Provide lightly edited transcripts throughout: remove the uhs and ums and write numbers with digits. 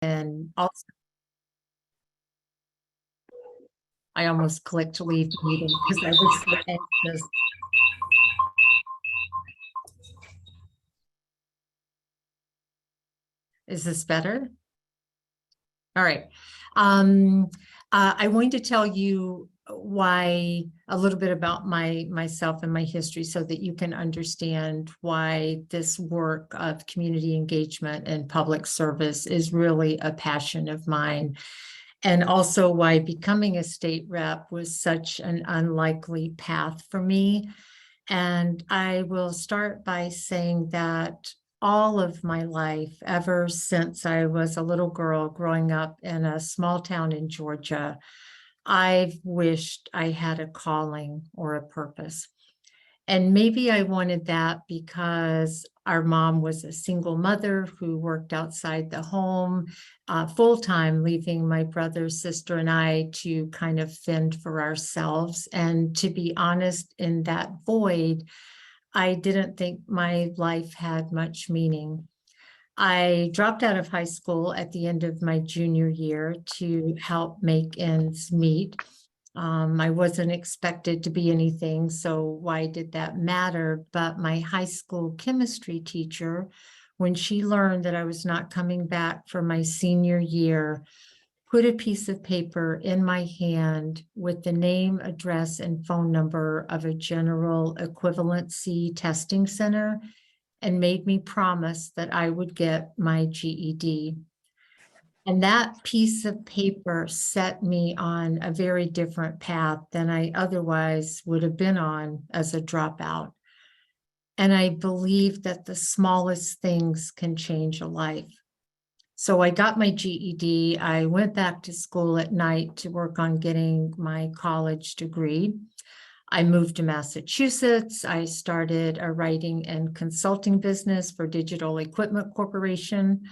And also, I almost clicked leave meeting because I was so anxious. Is this better? All right. I'm going to tell you why a little bit about myself and my history so that you can understand why this work of community engagement and public service is really a passion of mine. And also why becoming a state rep was such an unlikely path for me. And I will start by saying that all of my life, ever since I was a little girl growing up in a small town in Georgia, I've wished I had a calling or a purpose. And maybe I wanted that because our mom was a single mother who worked outside the home full-time, leaving my brother, sister, and I to kind of fend for ourselves. And to be honest, in that void, I didn't think my life had much meaning. I dropped out of high school at the end of my junior year to help make ends meet. I wasn't expected to be anything, so why did that matter? But my high school chemistry teacher, when she learned that I was not coming back for my senior year, put a piece of paper in my hand with the name, address, and phone number of a general equivalency testing center and made me promise that I would get my GED. And that piece of paper set me on a very different path than I otherwise would have been on as a dropout. And I believe that the smallest things can change a life. So I got my GED. I went back to school at night to work on getting my college degree. I moved to Massachusetts. I started a writing and consulting business for Digital Equipment Corporation.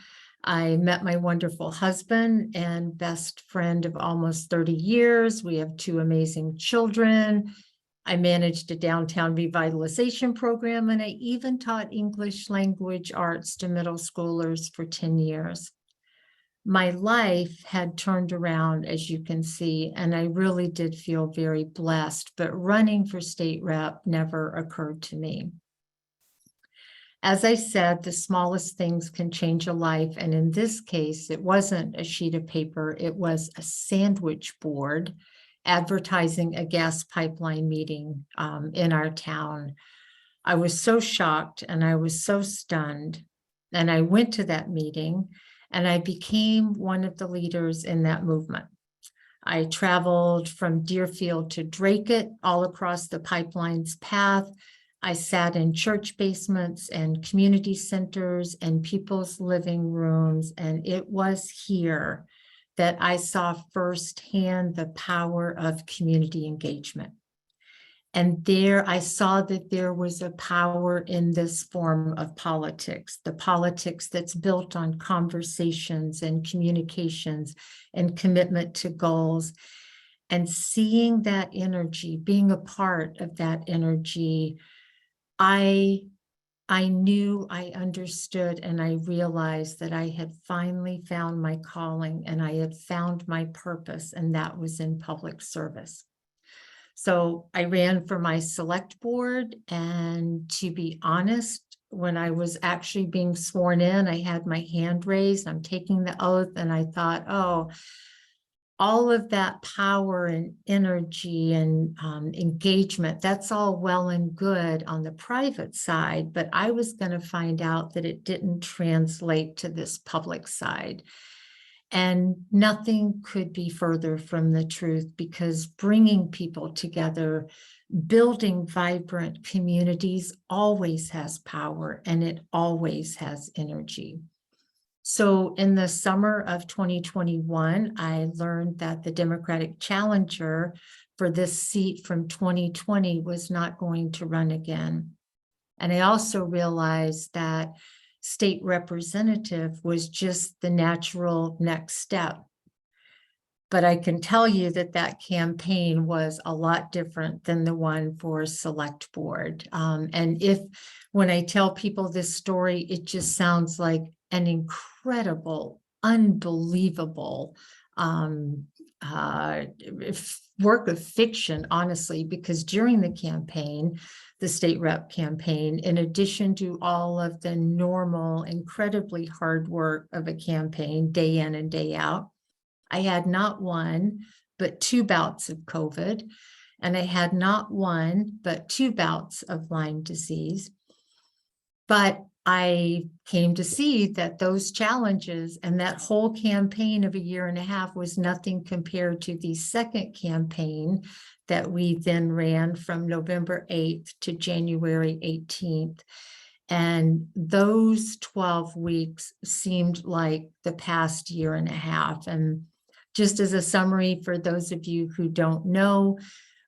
I met my wonderful husband and best friend of almost 30 years. We have two amazing children. I managed a downtown revitalization program, and I even taught English language arts to middle schoolers for 10 years. My life had turned around, as you can see, and I really did feel very blessed, but running for state rep never occurred to me. As I said, the smallest things can change a life. And in this case, it wasn't a sheet of paper, it was a sandwich board advertising a gas pipeline meeting in our town. I was so shocked and I was so stunned. And I went to that meeting and I became one of the leaders in that movement. I traveled from Deerfield to Dracut, all across the pipeline's path. I sat in church basements and community centers and people's living rooms, and it was here that I saw firsthand the power of community engagement. And there I saw that there was a power in this form of politics, the politics that's built on conversations and communications and commitment to goals. And seeing that energy, being a part of that energy, I knew, I understood, and I realized that I had finally found my calling and I had found my purpose, and that was in public service. So I ran for my select board, and to be honest, when I was actually being sworn in, I had my hand raised, I'm taking the oath, and I thought, oh, all of that power and energy and engagement, that's all well and good on the private side, but I was going to find out that it didn't translate to this public side. And nothing could be further from the truth, because bringing people together, building vibrant communities always has power and it always has energy. So in the summer of 2021, I learned that the Democratic challenger for this seat from 2020 was not going to run again. And I also realized that state representative was just the natural next step. But I can tell you that that campaign was a lot different than the one for select board. And when I tell people this story, it just sounds like an incredible, unbelievable work of fiction, honestly, because during the campaign, the state rep campaign, in addition to all of the normal, incredibly hard work of a campaign day in and day out, I had not one, but 2 bouts of COVID, and I had not one, but 2 bouts of Lyme disease. But I came to see that those challenges and that whole campaign of a year and a half was nothing compared to the second campaign that we then ran from November 8th to January 18th. And those 12 weeks seemed like the past year and a half. And just as a summary for those of you who don't know,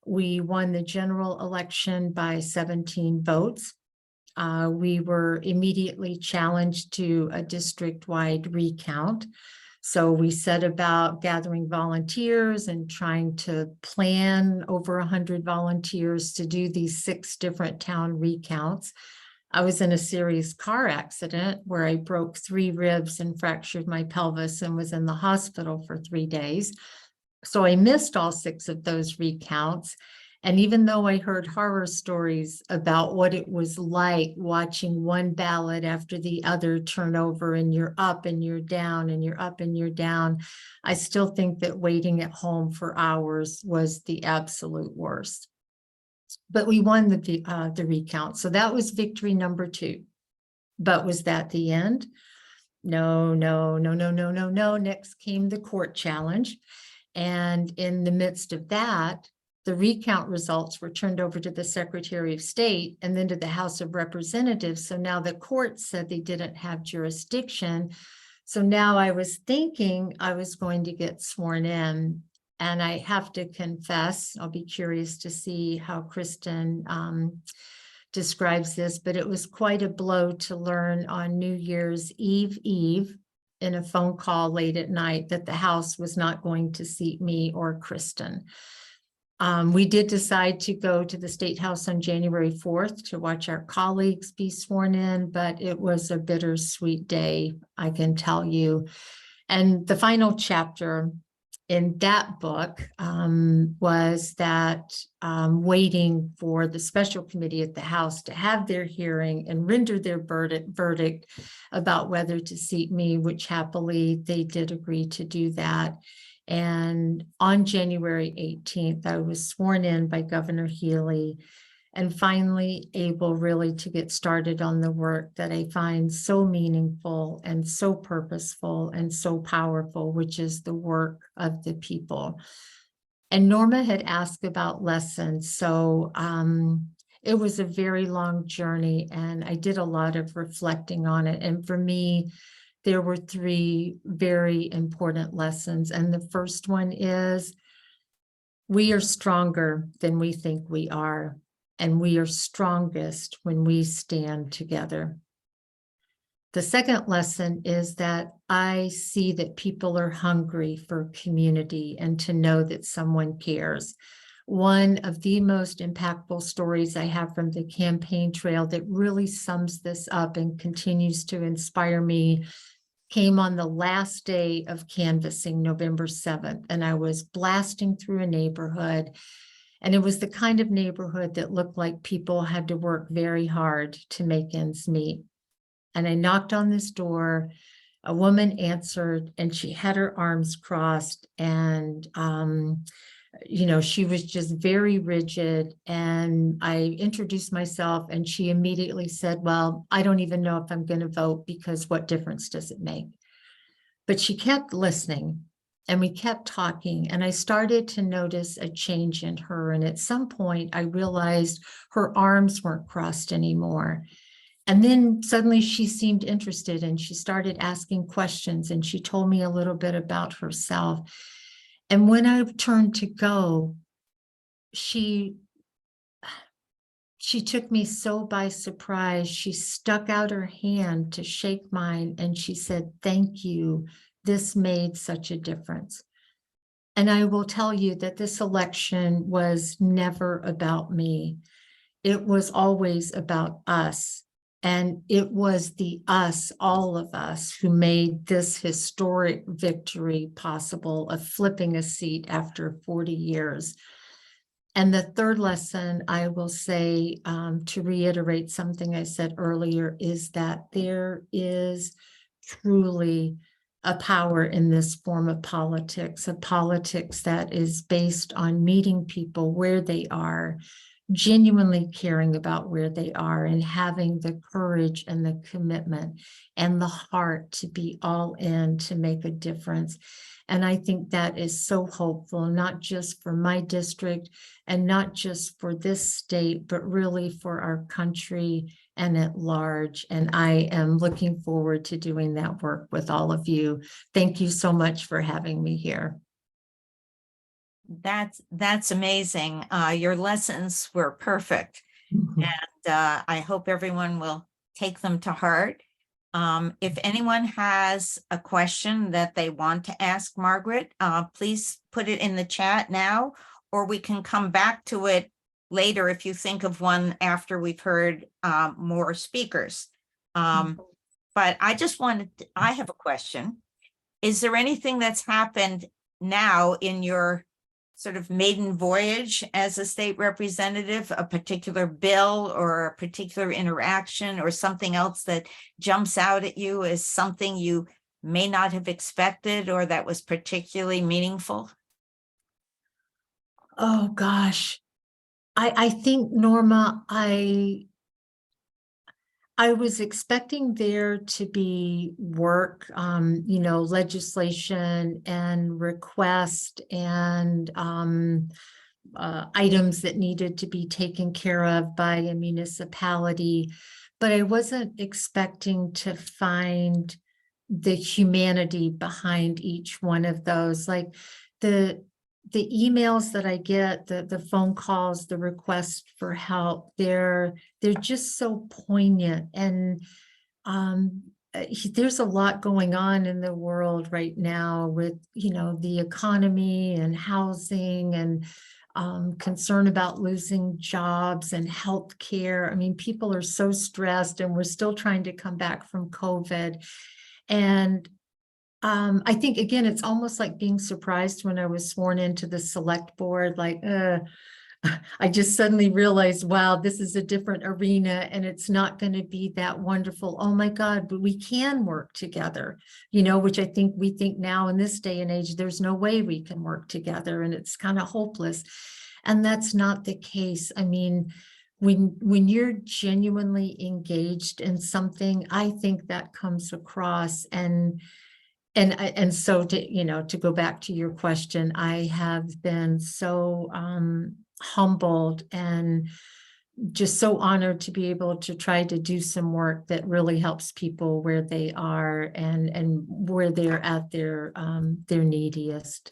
we won the general election by 17 votes. We were immediately challenged to a district-wide recount. So we set about gathering volunteers and trying to plan over 100 volunteers to do these 6 different town recounts. I was in a serious car accident where I broke 3 ribs and fractured my pelvis and was in the hospital for 3 days. So I missed all 6 of those recounts. And even though I heard horror stories about what it was like watching one ballot after the other turn over and you're up and you're down and you're up and you're down, I still think that waiting at home for hours was the absolute worst. But we won the recount. So that was victory number 2. But was that the end? No. Next came the court challenge. And in the midst of that, the recount results were turned over to the Secretary of State and then to the House of Representatives. So now the court said they didn't have jurisdiction. So now I was thinking I was going to get sworn in. And I have to confess, I'll be curious to see how Kristin describes this, but it was quite a blow to learn on New Year's Eve in a phone call late at night that the House was not going to seat me or Kristin. We did decide to go to the State House on January 4th to watch our colleagues be sworn in, but it was a bittersweet day, I can tell you. And the final chapter in that book was that waiting for the special committee at the House to have their hearing and render their verdict about whether to seat me, which happily they did agree to do that. And on January 18th, I was sworn in by Governor Healy and finally able really to get started on the work that I find so meaningful and so purposeful and so powerful, which is the work of the people. And Norma had asked about lessons. So it was a very long journey and I did a lot of reflecting on it. And for me, there were 3 very important lessons. And the first one is we are stronger than we think we are. And we are strongest when we stand together. The second lesson is that I see that people are hungry for community and to know that someone cares. One of the most impactful stories I have from the campaign trail that really sums this up and continues to inspire me came on the last day of canvassing, November 7th, and I was blasting through a neighborhood. And it was the kind of neighborhood that looked like people had to work very hard to make ends meet. And I knocked on this door, a woman answered, and she had her arms crossed. And, she was just very rigid. And I introduced myself and she immediately said, well, I don't even know if I'm going to vote because what difference does it make? But she kept listening. And we kept talking and I started to notice a change in her. And at some point I realized her arms weren't crossed anymore. And then suddenly she seemed interested and she started asking questions and she told me a little bit about herself. And when I turned to go, she took me so by surprise. She stuck out her hand to shake mine and she said, "Thank you. This made such a difference." And I will tell you that this election was never about me. It was always about us And it was all of us, who made this historic victory possible of flipping a seat after 40 years. And the third lesson I will say, to reiterate something I said earlier, is that there is truly a power in this form of politics, a politics that is based on meeting people where they are, genuinely caring about where they are, and having the courage and the commitment and the heart to be all in to make a difference. And I think that is so hopeful, not just for my district and not just for this state, but really for our country and at large. And I am looking forward to doing that work with all of you. Thank you so much for having me here. That's amazing. Your lessons were perfect. Mhm. And I hope everyone will take them to heart. If anyone has a question that they want to ask Margaret, please put it in the chat now, or we can come back to it later if you think of one after we've heard more speakers. But I have a question. Is there anything that's happened now in your sort of maiden voyage as a state representative, a particular bill or a particular interaction or something else that jumps out at you as something you may not have expected or that was particularly meaningful? Oh gosh, I think, Norma, I was expecting there to be work, legislation and request and items that needed to be taken care of by a municipality, but I wasn't expecting to find the humanity behind each one of those. Like the emails that I get, the phone calls, the requests for help, they're just so poignant. And there's a lot going on in the world right now with, the economy and housing and concern about losing jobs and healthcare. I mean, people are so stressed, and we're still trying to come back from COVID. And I think, again, it's almost like being surprised when I was sworn into the select board, like, I just suddenly realized, wow, this is a different arena, and it's not going to be that wonderful. Oh my God, but we can work together, which I think we think now in this day and age, there's no way we can work together, and it's kind of hopeless. And that's not the case. I mean, when you're genuinely engaged in something, I think that comes across. And so to go back to your question, I have been so humbled and just so honored to be able to try to do some work that really helps people where they are and where they're at their neediest.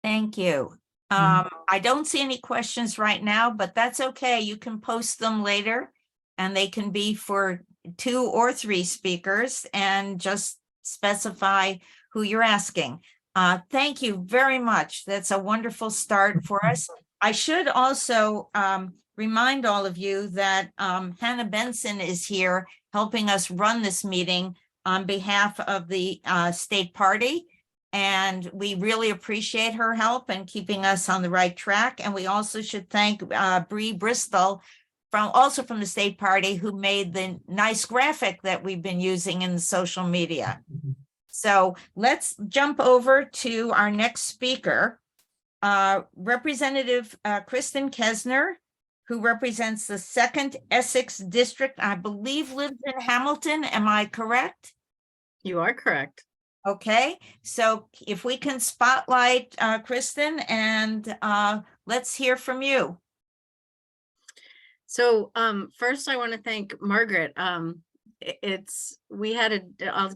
Thank you. I don't see any questions right now, but that's okay. You can post them later, and they can be for 2 or 3 speakers, and just specify who you're asking. Thank you very much. That's a wonderful start for us. I should also remind all of you that Hannah Benson is here helping us run this meeting on behalf of the state party. And we really appreciate her help in keeping us on the right track. And we also should thank Bree Bristol, also from the state party, who made the nice graphic that we've been using in social media. So let's jump over to our next speaker, Representative Kristin Kassner, who represents the 2nd Essex District, I believe lives in Hamilton. Am I correct? You are correct. Okay, so if we can spotlight Kristin, and let's hear from you. So first I want to thank Margaret. I'll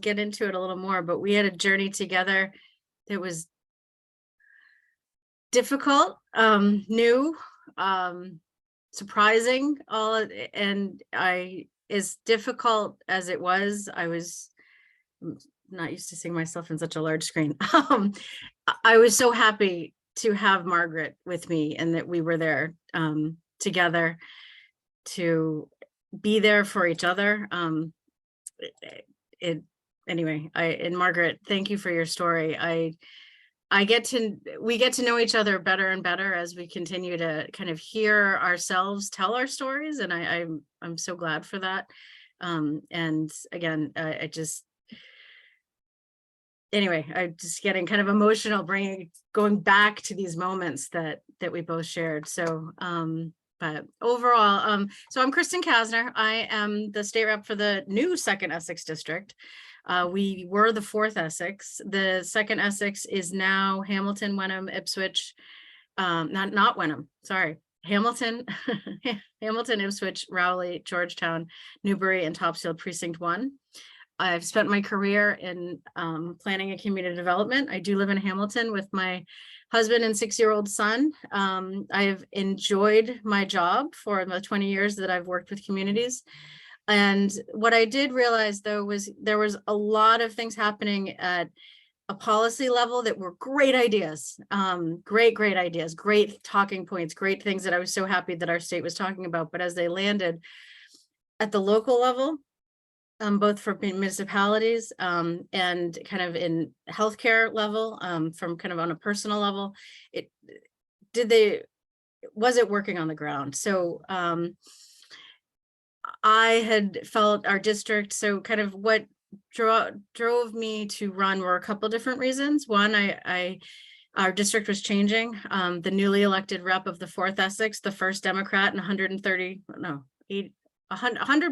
get into it a little more, but we had a journey together that was difficult, new, surprising, and as difficult as it was, I was not used to seeing myself in such a large screen. I was so happy to have Margaret with me and that we were there together. to be there for each other. Anyway, and Margaret, thank you for your story. we get to know each other better and better as we continue to kind of hear ourselves tell our stories. And I'm so glad for that. And again, anyway, I'm just getting kind of emotional going back to these moments that we both shared. So, but overall, so I'm Kristin Kassner. I am the state rep for the new 2nd Essex district. We were the 4th Essex. The 2nd Essex is now Hamilton, Wenham, Ipswich, not Wenham, sorry. Hamilton, Hamilton, Ipswich, Rowley, Georgetown, Newbury, and Topsfield Precinct 1. I've spent my career in planning and community development. I do live in Hamilton with my husband and 6-year-old son. I've enjoyed my job for the 20 years that I've worked with communities. And what I did realize, though, was there was a lot of things happening at a policy level that were great ideas, great ideas, great talking points, great things that I was so happy that our state was talking about. But as they landed at the local level, both for municipalities and kind of in healthcare level, from kind of on a personal level, was it working on the ground? So I had felt our district, so kind of what drove me to run were a couple different reasons. One, our district was changing. The newly elected rep of the 4th Essex, the first Democrat in 100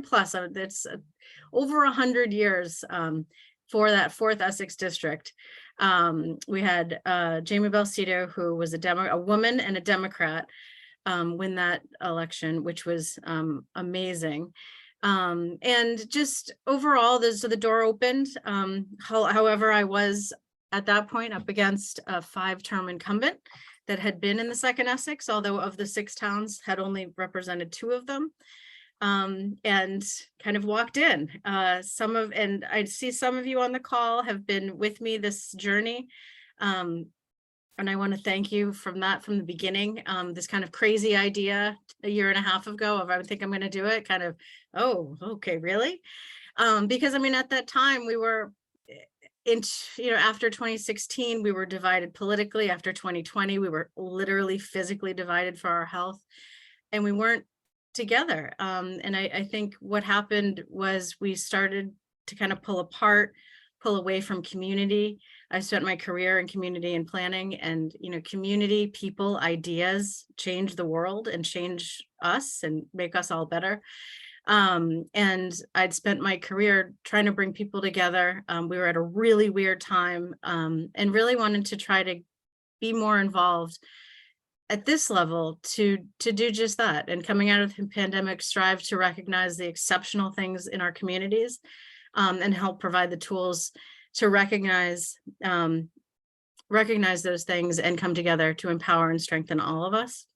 plus, it's over 100 years for that 4th Essex district. We had Jamie Belcito, who was a woman and a Democrat, win that election, which was amazing. And just overall, the door opened. However, I was at that point up against a 5-term incumbent that had been in the 2nd Essex, although of the 6 towns had only represented 2 of them. And kind of walked in. And I see some of you on the call have been with me this journey. And I want to thank you from the beginning. This kind of crazy idea a year and a half ago of I think I'm going to do it, kind of, oh, okay, really? Because I mean, at that time we were after 2016, we were divided politically. After 2020, we were literally physically divided for our health, and we weren't together. And I think what happened was we started to kind of pull away from community. I spent my career in community and planning, and community, people, ideas change the world and change us and make us all better. And I'd spent my career trying to bring people together. We were at a really weird time, and really wanted to try to be more involved at this level to do just that. And coming out of the pandemic, strive to recognize the exceptional things in our communities, and help provide the tools to recognize those things and come together to empower and strengthen all of us.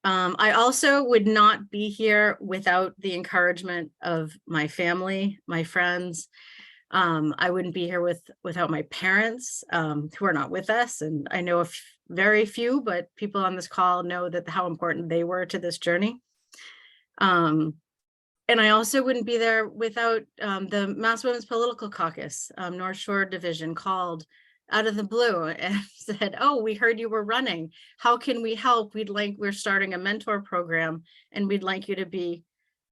I also would not be here without the encouragement of my family, my friends. I wouldn't be here without my parents, who are not with us. And I know very few, but people on this call know how important they were to this journey. And I also wouldn't be there without the Mass Women's Political Caucus, North Shore Division, called out of the blue and said, "Oh, we heard you were running. How can we help? We're starting a mentor program, and we'd like you to be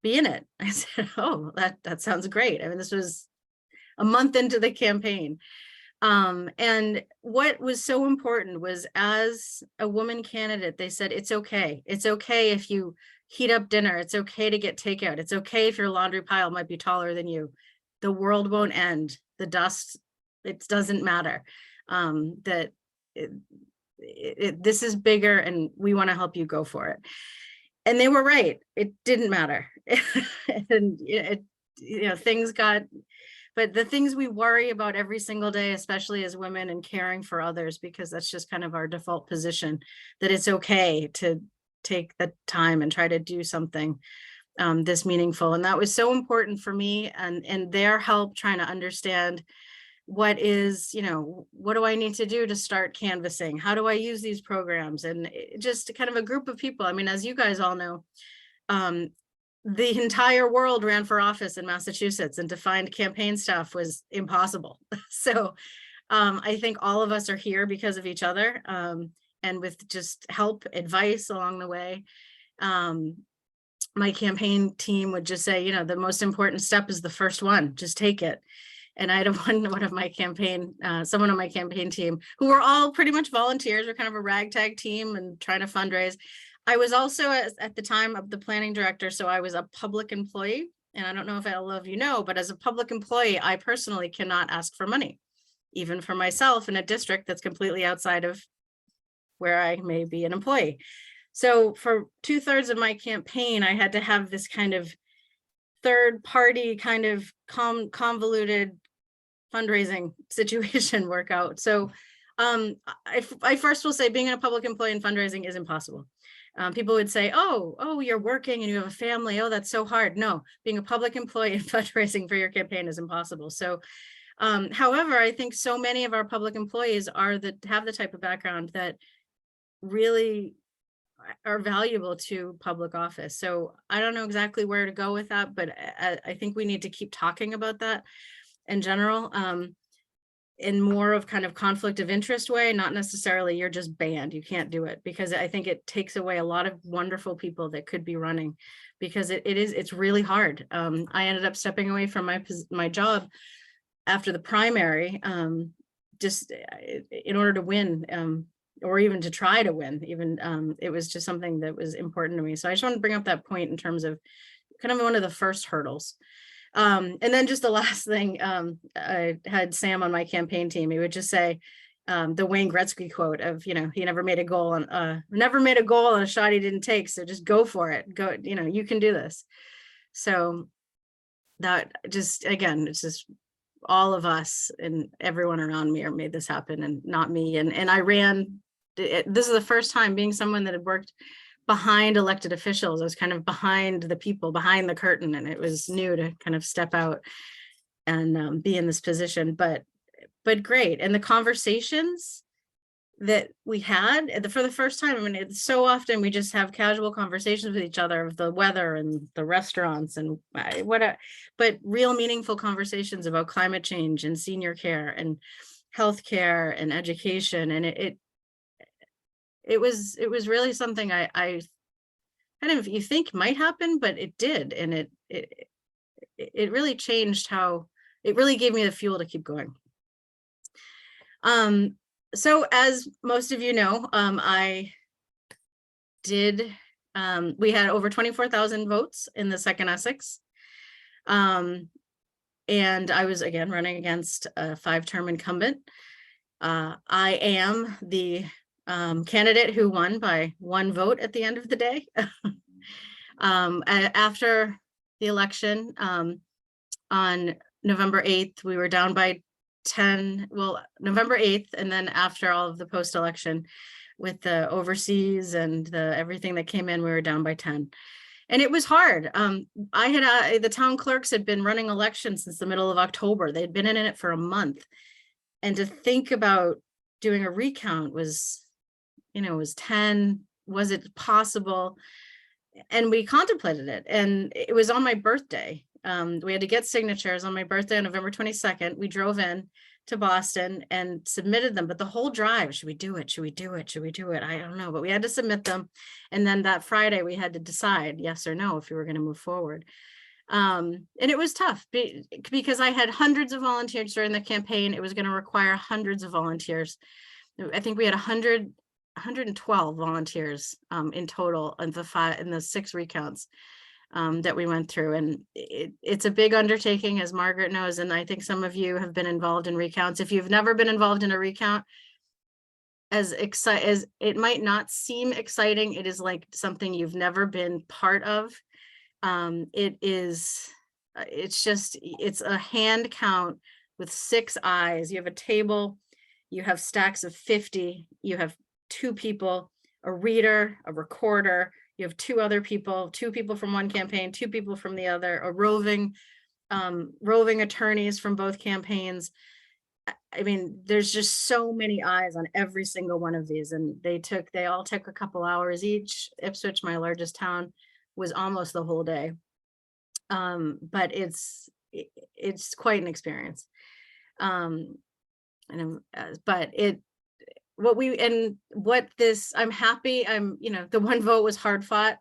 in it." I said, "Oh, that sounds great." I mean, this was a month into the campaign. And what was so important was, as a woman candidate, they said, it's okay. It's okay if you heat up dinner. It's okay to get takeout. It's okay if your laundry pile might be taller than you. The world won't end. The dust, it doesn't matter. This is bigger, and we want to help you go for it. And they were right. It didn't matter. And things got, but the things we worry about every single day, especially as women and caring for others, because that's just kind of our default position, that it's okay to take the time and try to do something this meaningful. And that was so important for me, and their help trying to understand what is, what do I need to do to start canvassing? How do I use these programs? And just kind of a group of people. I mean, as you guys all know, the entire world ran for office in Massachusetts, and to find campaign staff was impossible. So I think all of us are here because of each other, and with just help, advice along the way. My campaign team would just say, the most important step is the first one, just take it. And I had one of my campaign, someone on my campaign team, who were all pretty much volunteers. We're kind of a ragtag team and trying to fundraise. I was also at the time of the planning director, so I was a public employee. And I don't know if all of you know, but as a public employee, I personally cannot ask for money, even for myself in a district that's completely outside of where I may be an employee. So for 2/3 of my campaign, I had to have this kind of third party kind of convoluted fundraising situation work out. So I first will say being a public employee in fundraising is impossible. People would say, oh, you're working and you have a family. Oh, that's so hard. No, being a public employee in fundraising for your campaign is impossible. So however, I think so many of our public employees have the type of background that really are valuable to public office. So I don't know exactly where to go with that, but I think we need to keep talking about that in general, in more of kind of conflict of interest way, not necessarily you're just banned, you can't do it, because I think it takes away a lot of wonderful people that could be running, because it's really hard. I ended up stepping away from my job after the primary, just in order to win, or even to try to win, it was just something that was important to me. So I just want to bring up that point in terms of kind of one of the first hurdles. And then just the last thing, I had Sam on my campaign team. He would just say the Wayne Gretzky quote of, he never made a goal on a shot he didn't take. So just go for it. Go, you can do this. So that just, again, it's just all of us and everyone around me made this happen, and not me. And I ran. This is the first time, being someone that had worked behind elected officials. I was kind of behind the people, behind the curtain, and it was new to kind of step out and be in this position, but great. And the conversations that we had for the first time, I mean, it's so often we just have casual conversations with each other of the weather and the restaurants and but real meaningful conversations about climate change and senior care and healthcare and education. And it was really something I kind of, you think might happen, but it did. And it really changed how, it really gave me the fuel to keep going. So as most of you know, we had over 24,000 votes in the 2nd Essex. And I was again running against a 5-term incumbent. I am the candidate who won by 1 vote at the end of the day. After the election on November 8th, we were down by 10, November 8th, and then after all of the post-election with the overseas and everything that came in, we were down by 10. And it was hard. The town clerks had been running elections since the middle of October. They'd been in it for a month. And to think about doing a recount was, was 10, was it possible? And we contemplated it, and it was on my birthday. We had to get signatures on my birthday on November 22nd. We drove in to Boston and submitted them, but the whole drive, should we do it? Should we do it? Should we do it? I don't know, but we had to submit them. And then that Friday we had to decide yes or no if we were going to move forward. And it was tough because I had hundreds of volunteers during the campaign. It was going to require hundreds of volunteers. I think we had 112 volunteers in total in the 6 recounts that we went through. And it's a big undertaking, as Margaret knows, and I think some of you have been involved in recounts. If you've never been involved in a recount, as it might not seem exciting, it is like something you've never been part of. It's a hand count with 6 eyes. You have a table, you have stacks of 50, you have 2 people, a reader, a recorder, you have 2 other people, 2 people from one campaign, 2 people from the other, a roving attorneys from both campaigns. I mean, there's just so many eyes on every single one of these, and they all took a couple hours each. Ipswich, my largest town, was almost the whole day. But it's quite an experience. I'm happy. The one vote was hard fought.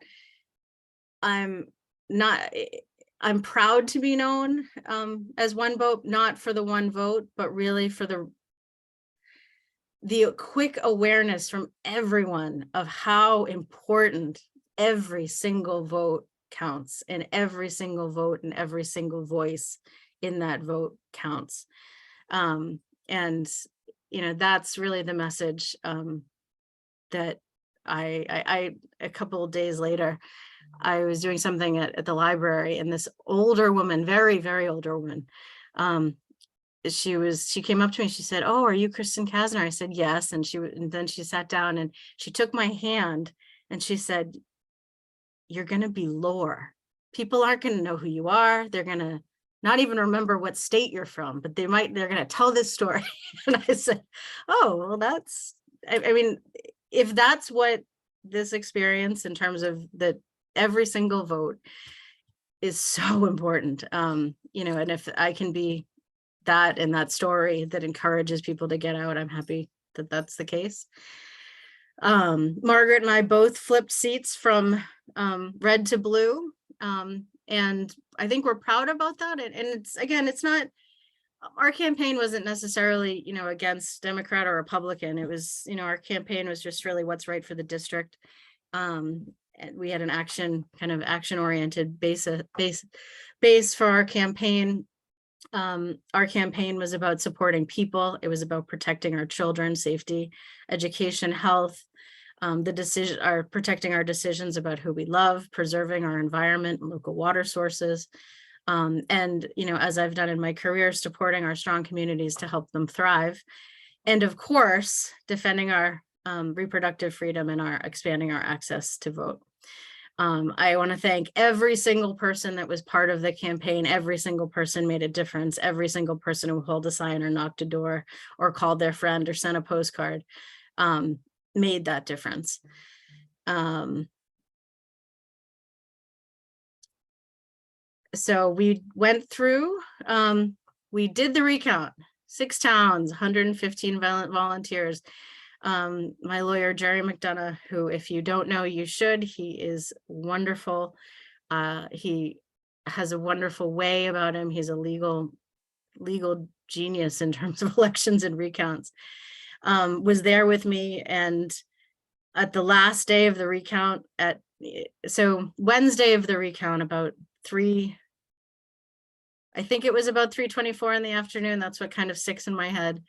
I'm proud to be known as one vote, not for the one vote, but really for the quick awareness from everyone of how important every single vote counts, and every single vote and every single voice in that vote counts. And that's really the message that I a couple of days later, I was doing something at the library, and this older woman, very, very older woman, she came up to me, she said, "Oh, are you Kristin Kassner?" I said, "Yes." And then she sat down and she took my hand and she said, "You're going to be lore. People aren't going to know who you are. They're going to not even remember what state you're from, but they're going to tell this story." And I said, "Oh, well, I mean, if that's what this experience in terms of every single vote is so important, and if I can be that in that story that encourages people to get out, I'm happy that that's the case." Margaret and I both flipped seats from red to blue. And I think we're proud about that. And it's not, our campaign wasn't necessarily, against Democrat or Republican. It was, our campaign was just really what's right for the district. And we had an action-oriented base for our campaign. Our campaign was about supporting people. It was about protecting our children, safety, education, health, protecting our decisions about who we love, preserving our environment and local water sources. And, as I've done in my career, supporting our strong communities to help them thrive. And of course, defending our reproductive freedom and expanding our access to vote. I want to thank every single person that was part of the campaign. Every single person made a difference. Every single person who held a sign or knocked a door or called their friend or sent a postcard made that difference. So we went through, we did the recount, 6 towns, 115 volunteers. My lawyer, Jerry McDonough, who, if you don't know, you should. He is wonderful. He has a wonderful way about him. He's a legal genius in terms of elections and recounts. Was there with me, and at the last day of the recount, Wednesday of the recount, about 3:24 in the afternoon. That's what kind of sticks in my head.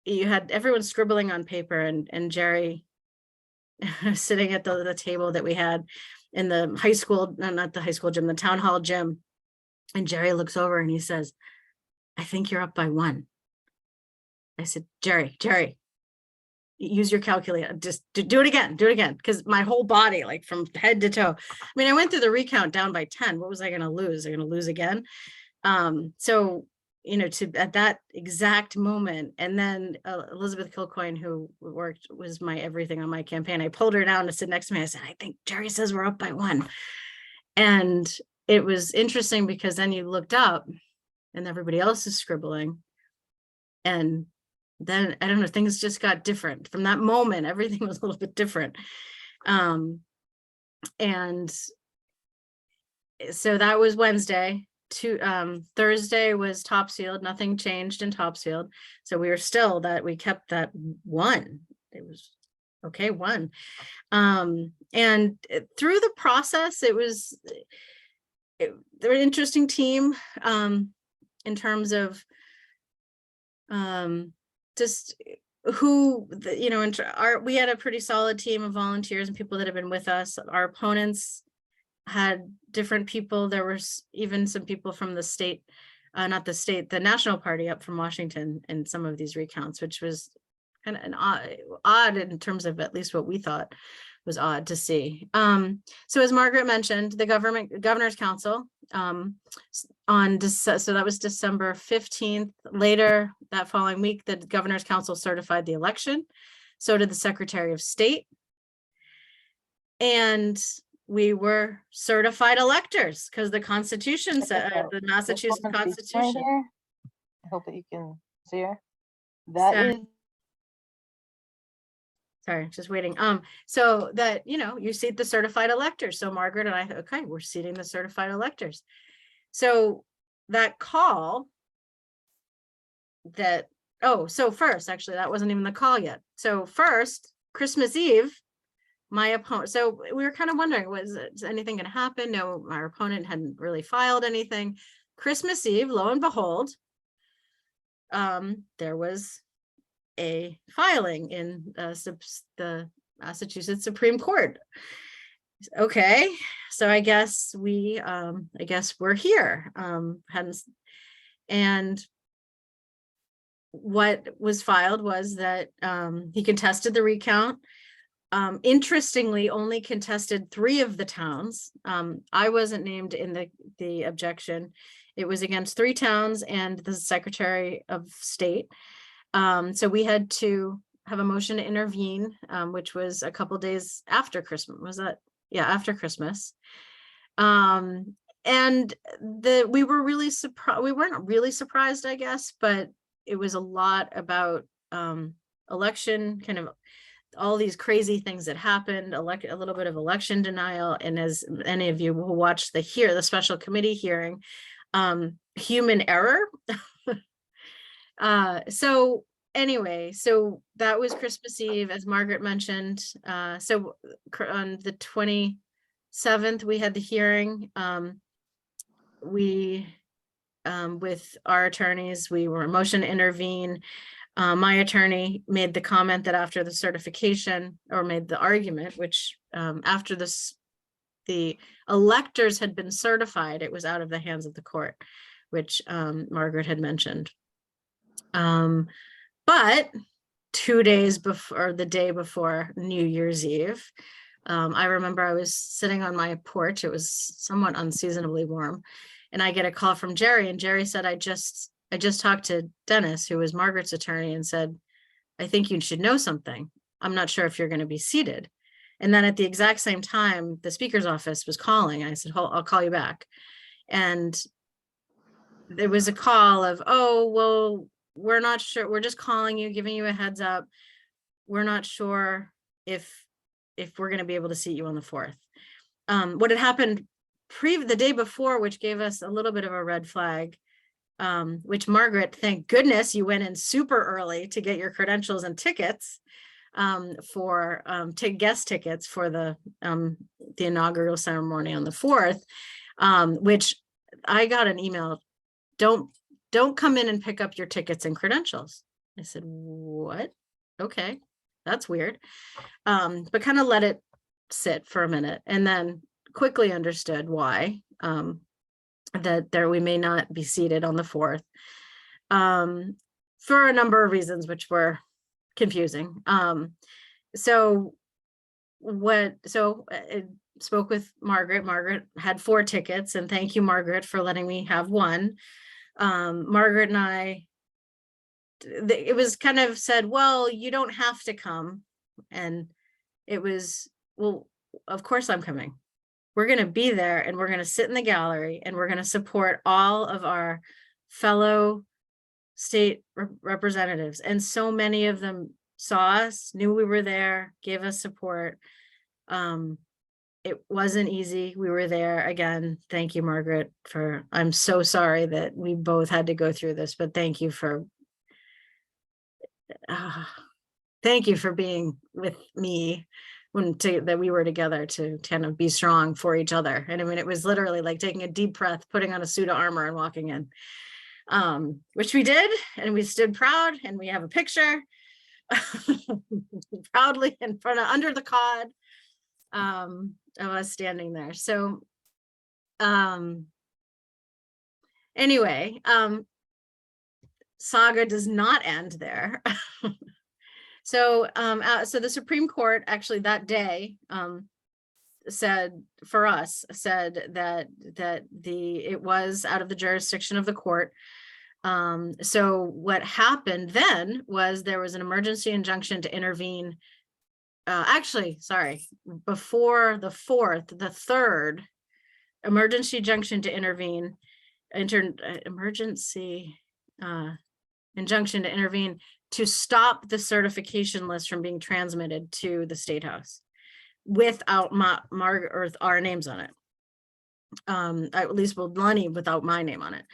You had everyone scribbling on paper, and Jerry sitting at the table that we had in the high school, not the high school gym, the town hall gym. And Jerry looks over and he says, "I think you're up by 1. I said, Jerry, use your calculator, just do it again. Because my whole body, like from head to toe. I mean, I went through the recount down by 10. What was I going to lose? I'm going to lose again. So, at that exact moment, and then Elizabeth Kilcoyne, who was my everything on my campaign, I pulled her down to sit next to me. I said, "I think Jerry says we're up by 1. And it was interesting because then you looked up and everybody else is scribbling. And then, I don't know, things just got different. From that moment, everything was a little bit different. And so that was Wednesday. Thursday was Topsfield. Nothing changed in Topsfield. So we kept that 1. It was okay, 1. And through the process, they're an interesting team in terms of just we had a pretty solid team of volunteers and people that have been with us. Our opponents had different people. There were even some people from the state, the national party up from Washington in some of these recounts, which was kind of odd in terms of at least what we thought was odd to see. So as Margaret mentioned, the Governor's Council so that was December 15th. Later that following week, the Governor's Council certified the election. So did the Secretary of State. And we were certified electors because the Constitution said, the Massachusetts Constitution. I hope that you can see her. That is. Sorry, just waiting. So that, you seat the certified electors. So Margaret and I, okay, we're seating the certified electors. So that call so first, actually, that wasn't even the call yet. So first, Christmas Eve, my opponent, so we were kind of wondering, is anything going to happen? No, our opponent hadn't really filed anything. Christmas Eve, lo and behold, there was a filing in the Massachusetts Supreme Court. Okay, so I guess we're here. And what was filed was that he contested the recount. Interestingly, only contested 3 of the towns. I wasn't named in the objection. It was against 3 towns and the Secretary of State. So we had to have a motion to intervene, which was a couple days after Christmas. Was that? Yeah, after Christmas. And we were really surprised. We weren't really surprised, I guess, but it was a lot about election, kind of all these crazy things that happened, a little bit of election denial. And as any of you who watched the special committee hearing, human error. So anyway, so that was Christmas Eve, as Margaret mentioned. So on the 27th, we had the hearing. With our attorneys, we were motion to intervene. My attorney made the comment that after the certification, or made the argument, which after the electors had been certified, it was out of the hands of the court, which Margaret had mentioned. But 2 days before, the day before New Year's Eve, I remember I was sitting on my porch. It was somewhat unseasonably warm, and I get a call from Jerry, and Jerry said, I just talked to Dennis, who was Margaret's attorney, and said, I think you should know something. I'm not sure if you're going to be seated. And then at the exact same time, the speaker's office was calling. I said, I'll call you back. And there was a call of, oh, well, we're not sure. We're just calling you, giving you a heads up. We're not sure if we're going to be able to seat you on the 4th. What had happened the day before, which gave us a little bit of a red flag, which Margaret, thank goodness you went in super early to get your credentials and tickets to guest tickets for the inaugural ceremony on the 4th, which I got an email, don't come in and pick up your tickets and credentials. I said, what? Okay, that's weird. But kind of let it sit for a minute, and then quickly understood why that we may not be seated on the 4th for a number of reasons, which were confusing. So I spoke with Margaret. Margaret had 4 tickets, and thank you, Margaret, for letting me have 1. Margaret and I, it was kind of said, well, you don't have to come. And it was, well, of course I'm coming. We're going to be there, and we're going to sit in the gallery, and we're going to support all of our fellow state representatives. And so many of them saw us, knew we were there, gave us support. It wasn't easy. We were there. Again, thank you, Margaret, I'm so sorry that we both had to go through this, but thank you for being with me that we were together to kind of be strong for each other. And I mean, it was literally like taking a deep breath, putting on a suit of armor and walking in, which we did. And we stood proud, and we have a picture proudly in front of, under the cod, of us standing there. So anyway, saga does not end there. So, so the Supreme Court actually that day, said that it was out of the jurisdiction of the court. So what happened then was there was an emergency injunction to intervene. Before the fourth, the third emergency injunction to intervene, emergency injunction to intervene to stop the certification list from being transmitted to the State House without Margaret or our names on it. At least with Lenny without my name on it.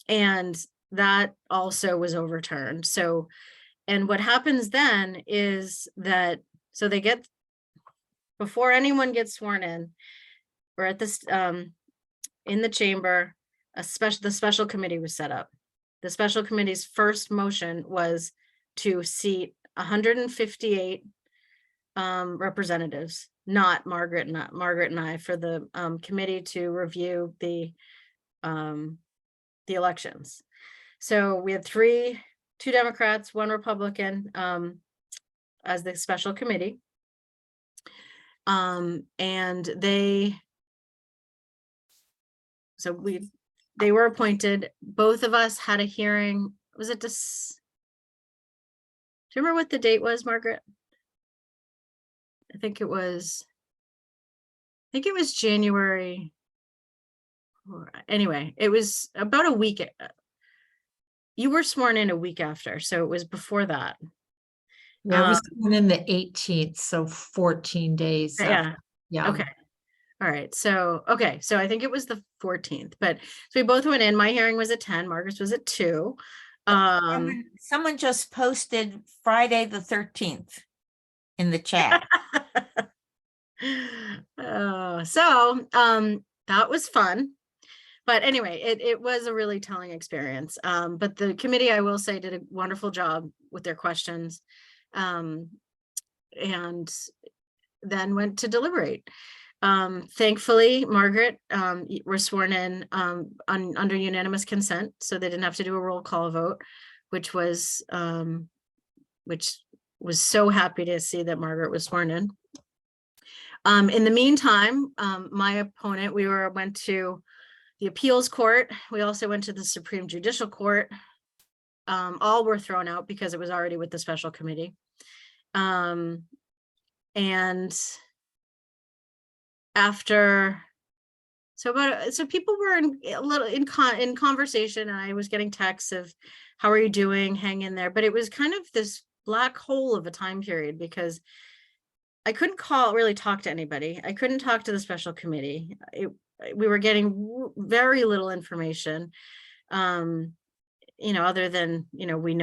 And that also was overturned. So, and what happens then is that, so they get, before anyone gets sworn in, or at this, in the chamber, the special committee was set up. The special committee's first motion was to seat 158 representatives, not Margaret and I, for the committee to review the elections. So we had two Democrats, one Republican as the special committee. And they were appointed. Both of us had a hearing. Was it this? Do you remember what the date was, Margaret? I think it was January. Anyway, it was about a week. You were sworn in a week after, so it was before that. Yeah, I was sworn in the 18th, so 14 days. Yeah. Yeah. Okay. All right. So, okay. So I think it was the 14th, but so we both went in. My hearing was at 10. Margaret's was at 2. Someone just posted Friday the 13th in the chat. That was fun. But anyway, it was a really telling experience. But the committee, I will say, did a wonderful job with their questions. And then went to deliberate. Thankfully, Margaret were sworn in under unanimous consent, so they didn't have to do a roll call vote, which was so happy to see that Margaret was sworn in. In the meantime, my opponent, went to the appeals court. We also went to the Supreme Judicial Court. All were thrown out because it was already with the special committee. And after, so people were in conversation, and I was getting texts of, how are you doing? Hang in there. But it was kind of this black hole of a time period because I couldn't really talk to anybody. I couldn't talk to the special committee. We were getting very little information, other than, we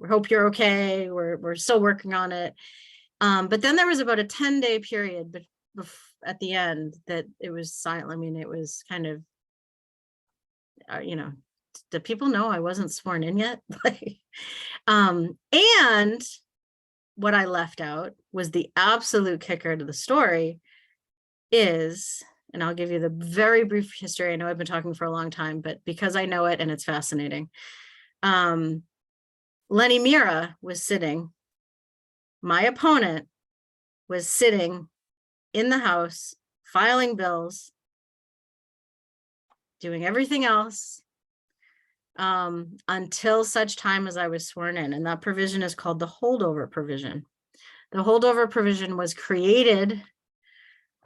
hope you're okay. We're still working on it. But then there was about a 10-day period, but at the end that it was silent. I mean, it was kind of, do people know I wasn't sworn in yet? And what I left out was the absolute kicker to the story is, and I'll give you the very brief history. I know I've been talking for a long time, but because I know it and it's fascinating. Lenny Mira was sitting, my opponent was sitting in the House, filing bills, doing everything else until such time as I was sworn in. And that provision is called the holdover provision. The holdover provision was created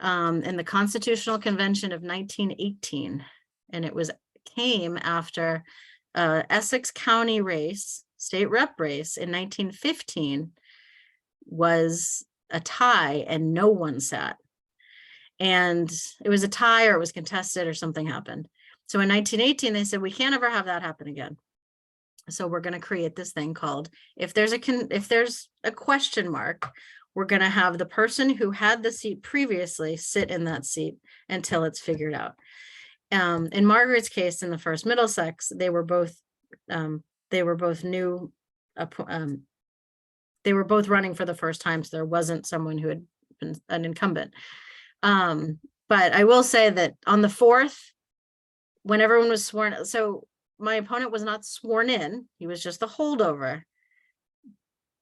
in the Constitutional Convention of 1918, and it came after Essex County race, state rep race in 1915 was a tie and no one sat. And it was a tie, or it was contested, or something happened. So in 1918, they said, we can't ever have that happen again. So we're going to create this thing called, if there's a question mark, we're going to have the person who had the seat previously sit in that seat until it's figured out. In Margaret's case, in the first Middlesex, they were both new. They were both running for the first time, so there wasn't someone who had been an incumbent. But I will say that on the 4th, when everyone was sworn, so my opponent was not sworn in, he was just the holdover.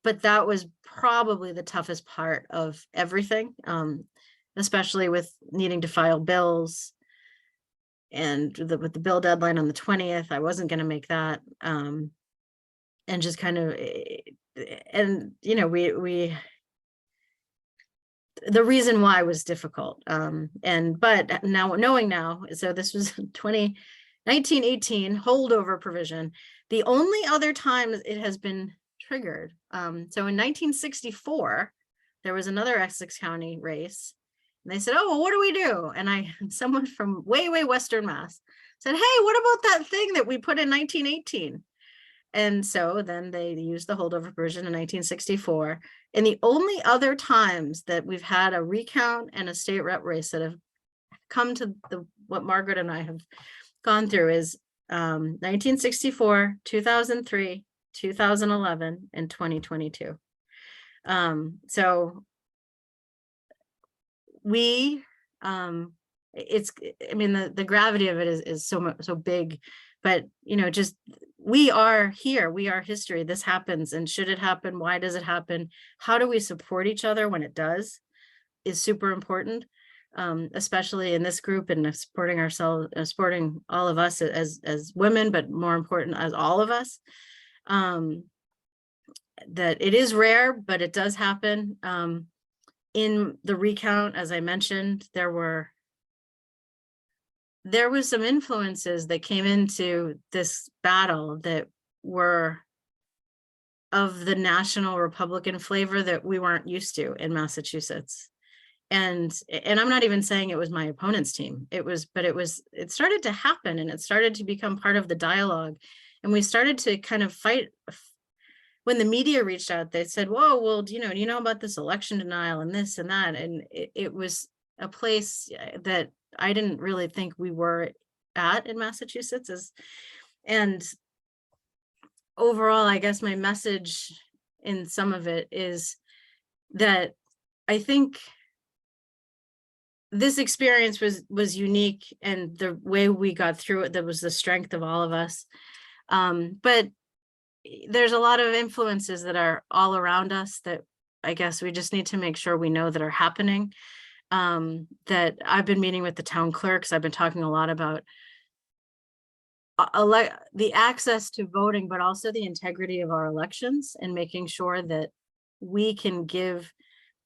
but that was probably the toughest part of everything, especially with needing to file bills. And with the bill deadline on the 20th, I wasn't going to make that. And just kind of, and you know, the reason why was difficult. But now knowing now, so this was 1918 holdover provision. The only other time it has been triggered. So in 1964, there was another Essex County race. And they said, oh, well, what do we do? And someone from way Western Mass said, hey, what about that thing that we put in 1918? And so then they used the holdover provision in 1964. And the only other times that we've had a recount and a state rep race that have come to what Margaret and I have gone through is 1964, 2003, 2011, and 2022. So we, it's, I mean, the gravity of it is so big, but you know, just, we are here, we are history. This happens, and should it happen? Why does it happen? How do we support each other when it does is super important, especially in this group, and supporting ourselves, supporting all of us as women, but more important as all of us. That it is rare, but it does happen. In the recount, as I mentioned, there was some influences that came into this battle that were of the national Republican flavor that we weren't used to in Massachusetts. And I'm not even saying it was my opponent's team. It started to happen, and it started to become part of the dialogue. And we started to kind of fight. When the media reached out, they said, whoa, well, do you know about this election denial and this and that? And it was a place that I didn't really think we were at in Massachusetts. And overall, I guess my message in some of it is that I think this experience was unique, and the way we got through it, that was the strength of all of us. But there's a lot of influences that are all around us that I guess we just need to make sure we know that are happening. That I've been meeting with the town clerks. I've been talking a lot about the access to voting, but also the integrity of our elections, and making sure that we can give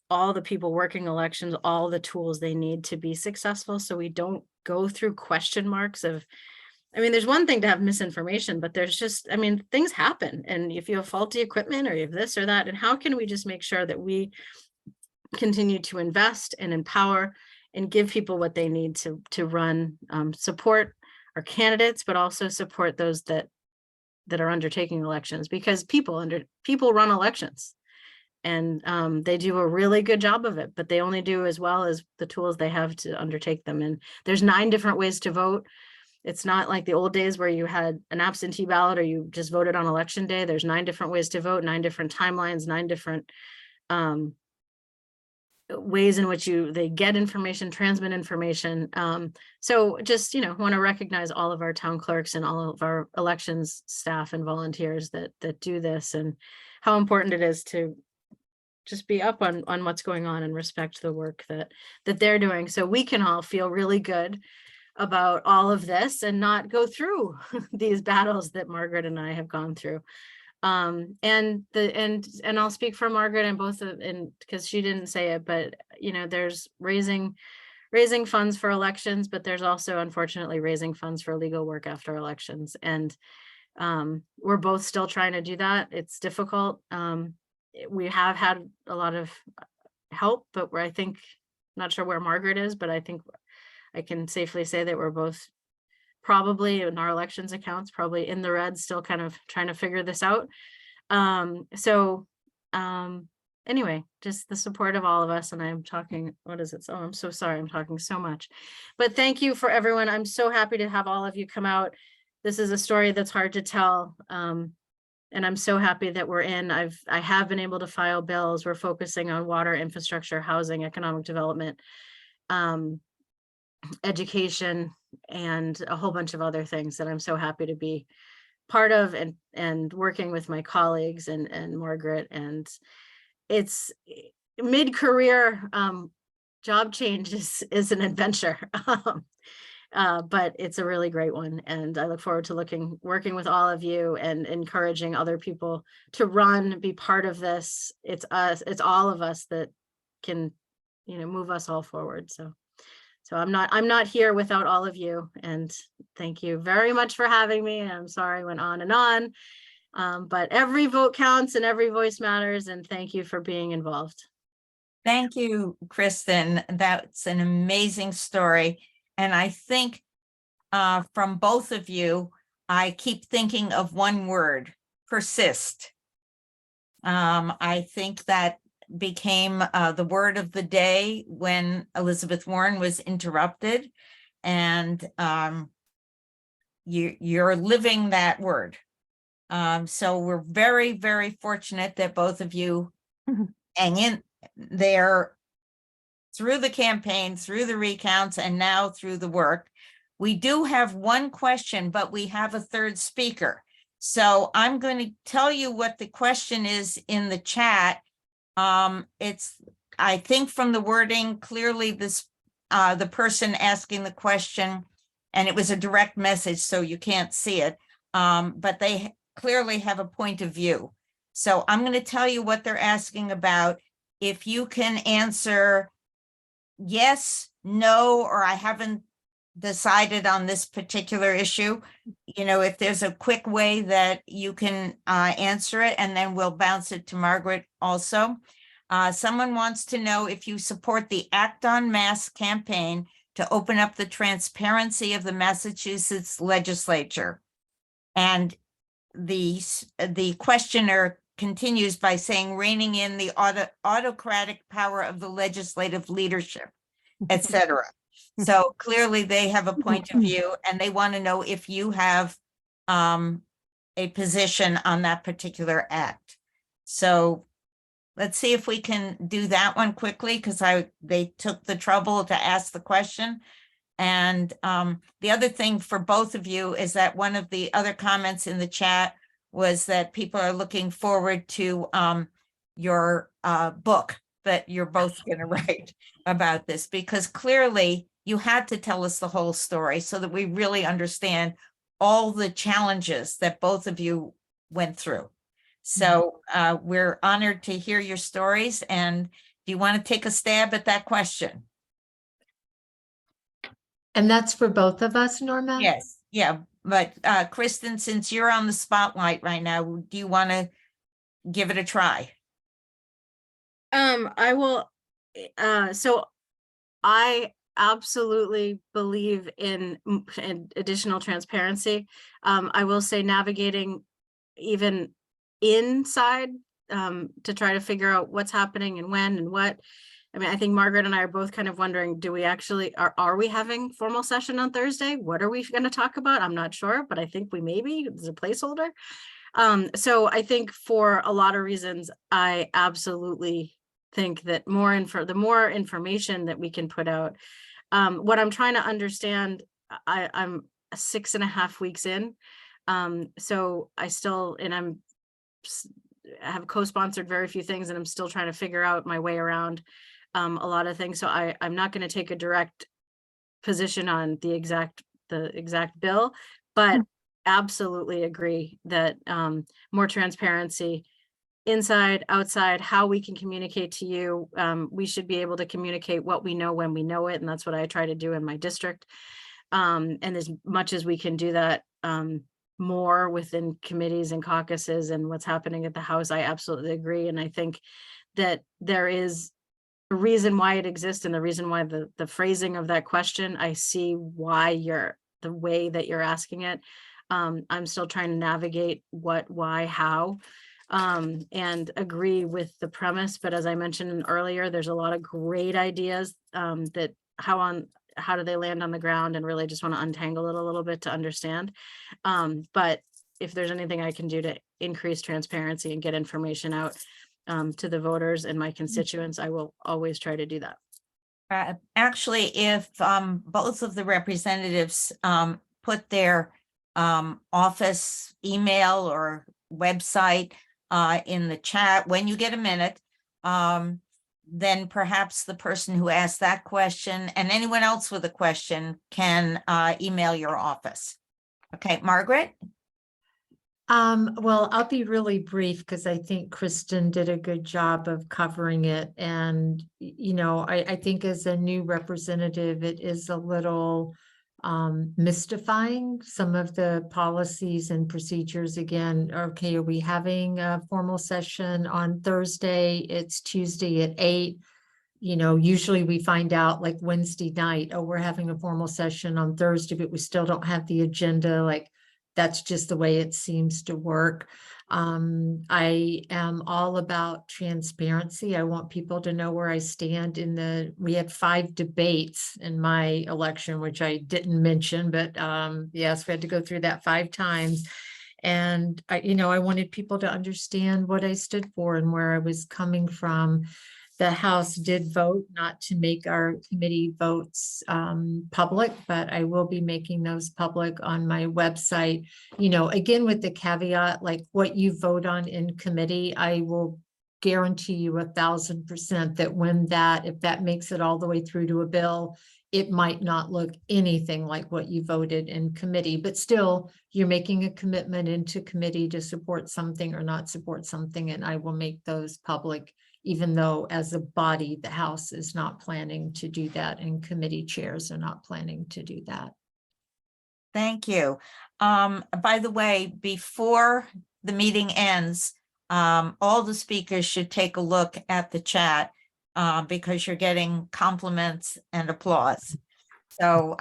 all the people working elections all the tools they need to be successful, so we don't go through question marks of, I mean, there's one thing to have misinformation, but there's just, I mean, things happen. And if you have faulty equipment, or you have this or that, and how can we just make sure that we continue to invest and empower and give people what they need to run, support our candidates, but also support those that are undertaking elections, because people run elections, and they do a really good job of it, but they only do as well as the tools they have to undertake them. And there's 9 different ways to vote. It's not like the old days where you had an absentee ballot or you just voted on election day. There's 9 different ways to vote, 9 different timelines, 9 different ways in which they get information, transmit information. So just, want to recognize all of our town clerks and all of our elections staff and volunteers that do this, and how important it is to just be up on what's going on and respect the work that they're doing, so we can all feel really good about all of this and not go through these battles that Margaret and I have gone through. And I'll speak for Margaret and both because she didn't say it, but there's raising funds for elections, but there's also unfortunately raising funds for legal work after elections. And we're both still trying to do that. It's difficult. We have had a lot of help, but not sure where Margaret is, but I think I can safely say that we're both probably in our elections accounts, probably in the red, still kind of trying to figure this out. Anyway, just the support of all of us. And I'm talking, what is it? Oh, I'm so sorry. I'm talking so much, but thank you for everyone. I'm so happy to have all of you come out. This is a story that's hard to tell. And I'm so happy that we're in. I have been able to file bills. We're focusing on water, infrastructure, housing, economic development, education, and a whole bunch of other things that I'm so happy to be part of and working with my colleagues and Margaret, and it's mid-career job change is an adventure. But it's a really great one, and I look forward to working with all of you and encouraging other people to be part of this. It's all of us that can, move us all forward. So I'm not here without all of you, and thank you very much for having me. I'm sorry I went on and on, but every vote counts and every voice matters, and thank you for being involved. Thank you, Kristin. That's an amazing story. And I think from both of you, I keep thinking of one word: persist. I think that became the word of the day when Elizabeth Warren was interrupted, and you're living that word. So we're very, very fortunate that both of you hang in there through the campaign, through the recounts, and now through the work. We do have one question, but we have a third speaker. So I'm going to tell you what the question is in the chat. It's, I think from the wording, clearly the person asking the question, and it was a direct message, so you can't see it, but they clearly have a point of view. So I'm going to tell you what they're asking about. If you can answer yes, no, or I haven't decided on this particular issue, if there's a quick way that you can answer it, and then we'll bounce it to Margaret also. Someone wants to know if you support the Act on Mass campaign to open up the transparency of the Massachusetts legislature. And the questioner continues by saying, reining in the autocratic power of the legislative leadership, etc. So clearly they have a point of view, and they want to know if you have a position on that particular act. So let's see if we can do that one quickly, because they took the trouble to ask the question. And the other thing for both of you is that one of the other comments in the chat was that people are looking forward to your book that you're both going to write about this, because clearly you had to tell us the whole story so that we really understand all the challenges that both of you went through. So we're honored to hear your stories. And do you want to take a stab at that question? And that's for both of us, Norma? Yes. Yeah. But Kristin, since you're on the spotlight right now, do you want to give it a try? I will. So I absolutely believe in additional transparency. I will say navigating even inside to try to figure out what's happening and when and what. I mean, I think Margaret and I are both kind of wondering, do we actually, are we having formal session on Thursday? What are we going to talk about? I'm not sure, but I think we maybe, there's a placeholder. So I think for a lot of reasons, I absolutely think that the more information that we can put out. What I'm trying to understand, I'm 6.5 weeks in. So I still, and I have co-sponsored very few things, and I'm still trying to figure out my way around a lot of things. So I'm not going to take a direct position on the exact bill, but absolutely agree that more transparency inside, outside, how we can communicate to you. We should be able to communicate what we know when we know it. And that's what I try to do in my district. And as much as we can do that more within committees and caucuses and what's happening at the House, I absolutely agree. And I think that there is a reason why it exists, and the reason why the phrasing of that question, I see why the way that you're asking it. I'm still trying to navigate what, why, how, and agree with the premise. But as I mentioned earlier, there's a lot of great ideas that how do they land on the ground, and really just want to untangle it a little bit to understand. But if there's anything I can do to increase transparency and get information out to the voters and my constituents, I will always try to do that. Actually, if both of the representatives put their office email or website in the chat when you get a minute. Then perhaps the person who asked that question and anyone else with a question can email your office. Okay, Margaret? Well, I'll be really brief because I think Kristin did a good job of covering it. And, you know, I think as a new representative, it is a little mystifying, some of the policies and procedures. Again, okay, are we having a formal session on Thursday? It's Tuesday at 8. You know, usually we find out like Wednesday night, oh, we're having a formal session on Thursday, but we still don't have the agenda. Like, that's just the way it seems to work. I am all about transparency. I want people to know where I stand we had 5 debates in my election, which I didn't mention, but yes, we had to go through that 5 times. And I wanted people to understand what I stood for and where I was coming from. The House did vote not to make our committee votes public, but I will be making those public on my website. You know, again, with the caveat, like what you vote on in committee, I will guarantee you 1,000% that if that makes it all the way through to a bill, it might not look anything like what you voted in committee, but still you're making a commitment into committee to support something or not support something, and I will make those public, even though as a body, the House is not planning to do that and committee chairs are not planning to do that. Thank you. By the way, before the meeting ends, all the speakers should take a look at the chat because you're getting compliments and applause. So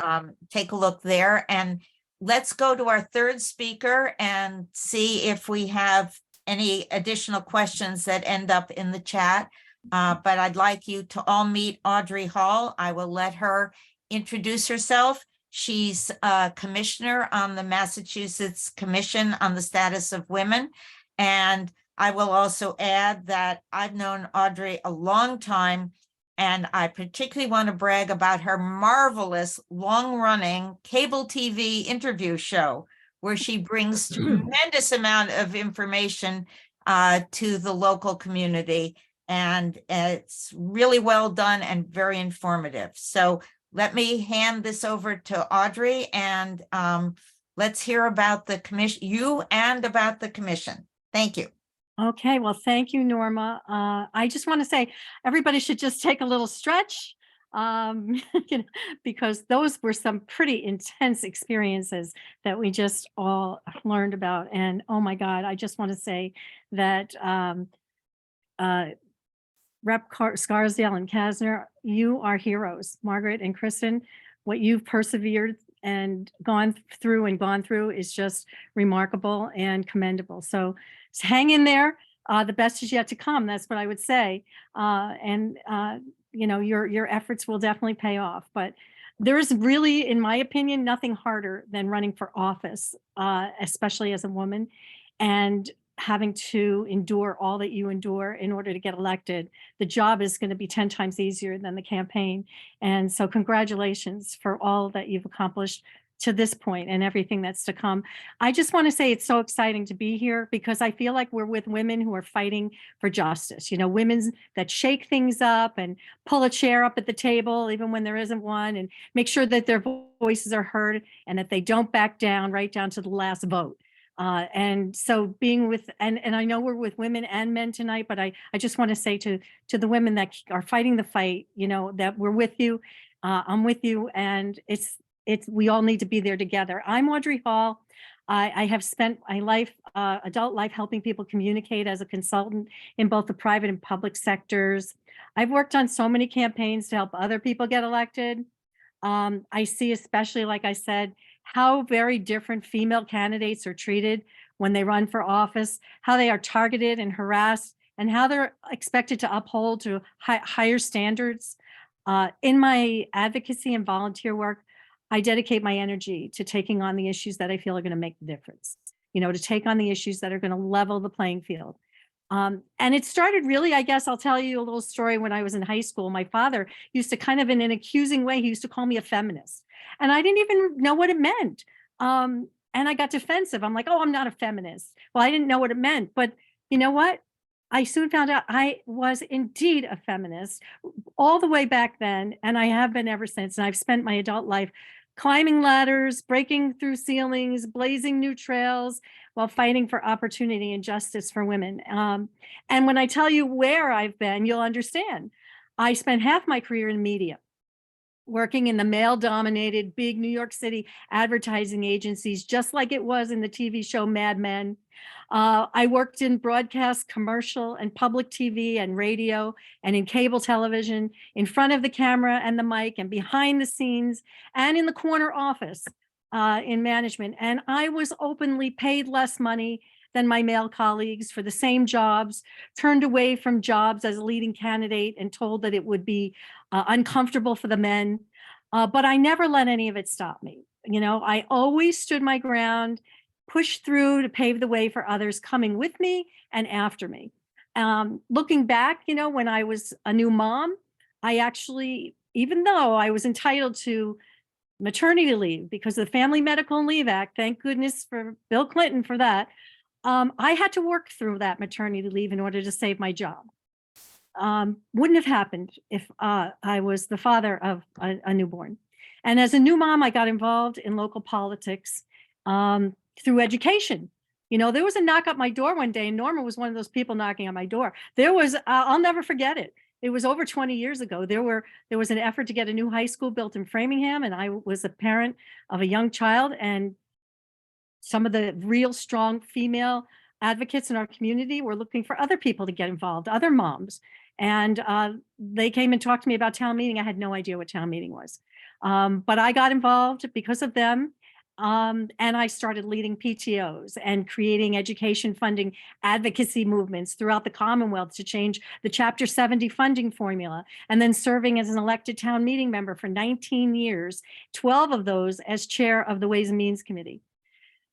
take a look there, and let's go to our 3rd speaker and see if we have any additional questions that end up in the chat. But I'd like you to all meet Audrey Hall. I will let her introduce herself. She's a commissioner on the Massachusetts Commission on the Status of Women. And I will also add that I've known Audrey a long time, and I particularly want to brag about her marvelous long-running cable TV interview show, where she brings tremendous amount of information to the local community. And it's really well done and very informative. So let me hand this over to Audrey, and let's hear about the commission, you and about the commission. Thank you. Okay, well, thank you, Norma. I just want to say everybody should just take a little stretch. Because those were some pretty intense experiences that we just all learned about. And oh my God, I just want to say that Rep. Scarsdale and Kassner, you are heroes. Margaret and Kristin, what you've persevered and gone through is just remarkable and commendable. So hang in there. The best is yet to come. That's what I would say. You know, your efforts will definitely pay off. But there is really, in my opinion, nothing harder than running for office, especially as a woman, and having to endure all that you endure in order to get elected. The job is going to be 10 times easier than the campaign. And so congratulations for all that you've accomplished to this point and everything that's to come. I just want to say it's so exciting to be here because I feel like we're with women who are fighting for justice. You know, women that shake things up and pull a chair up at the table, even when there isn't one, and make sure that their voices are heard and that they don't back down right down to the last vote. And so being with, and I know we're with women and men tonight, but I just want to say to the women that are fighting the fight, you know, that we're with you. I'm with you, and we all need to be there together. I'm Audrey Hall. I have spent my life, adult life, helping people communicate as a consultant in both the private and public sectors. I've worked on so many campaigns to help other people get elected. I see, especially, like I said, how very different female candidates are treated when they run for office, how they are targeted and harassed, and how they're expected to uphold to higher standards. In my advocacy and volunteer work, I dedicate my energy to taking on the issues that I feel are going to make the difference, you know, to take on the issues that are going to level the playing field. And it started really, I guess I'll tell you a little story. When I was in high school, my father used to kind of in an accusing way, he used to call me a feminist. And I didn't even know what it meant. And I got defensive. I'm like, oh, I'm not a feminist. Well, I didn't know what it meant, but you know what? I soon found out I was indeed a feminist all the way back then. And I have been ever since. And I've spent my adult life climbing ladders, breaking through ceilings, blazing new trails while fighting for opportunity and justice for women. And when I tell you where I've been, you'll understand. I spent half my career in media, working in the male-dominated big New York City advertising agencies, just like it was in the TV show Mad Men. I worked in broadcast, commercial, and public TV and radio, and in cable television, in front of the camera and the mic, and behind the scenes, and in the corner office in management. And I was openly paid less money than my male colleagues for the same jobs, turned away from jobs as a leading candidate and told that it would be uncomfortable for the men. But I never let any of it stop me. You know, I always stood my ground, pushed through to pave the way for others coming with me and after me. Looking back, you know, when I was a new mom, I actually, even though I was entitled to maternity leave because of the Family Medical Leave Act, thank goodness for Bill Clinton for that, I had to work through that maternity leave in order to save my job. Wouldn't have happened if I was the father of a newborn. And as a new mom, I got involved in local politics through education. You know, there was a knock at my door one day, and Norma was one of those people knocking on my door. There was, I'll never forget it. It was over 20 years ago. There was an effort to get a new high school built in Framingham, and I was a parent of a young child, and some of the real strong female advocates in our community were looking for other people to get involved, other moms. And they came and talked to me about town meeting. I had no idea what town meeting was. But I got involved because of them. And I started leading PTOs and creating education funding advocacy movements throughout the Commonwealth to change the Chapter 70 funding formula, and then serving as an elected town meeting member for 19 years, 12 of those as chair of the Ways and Means Committee.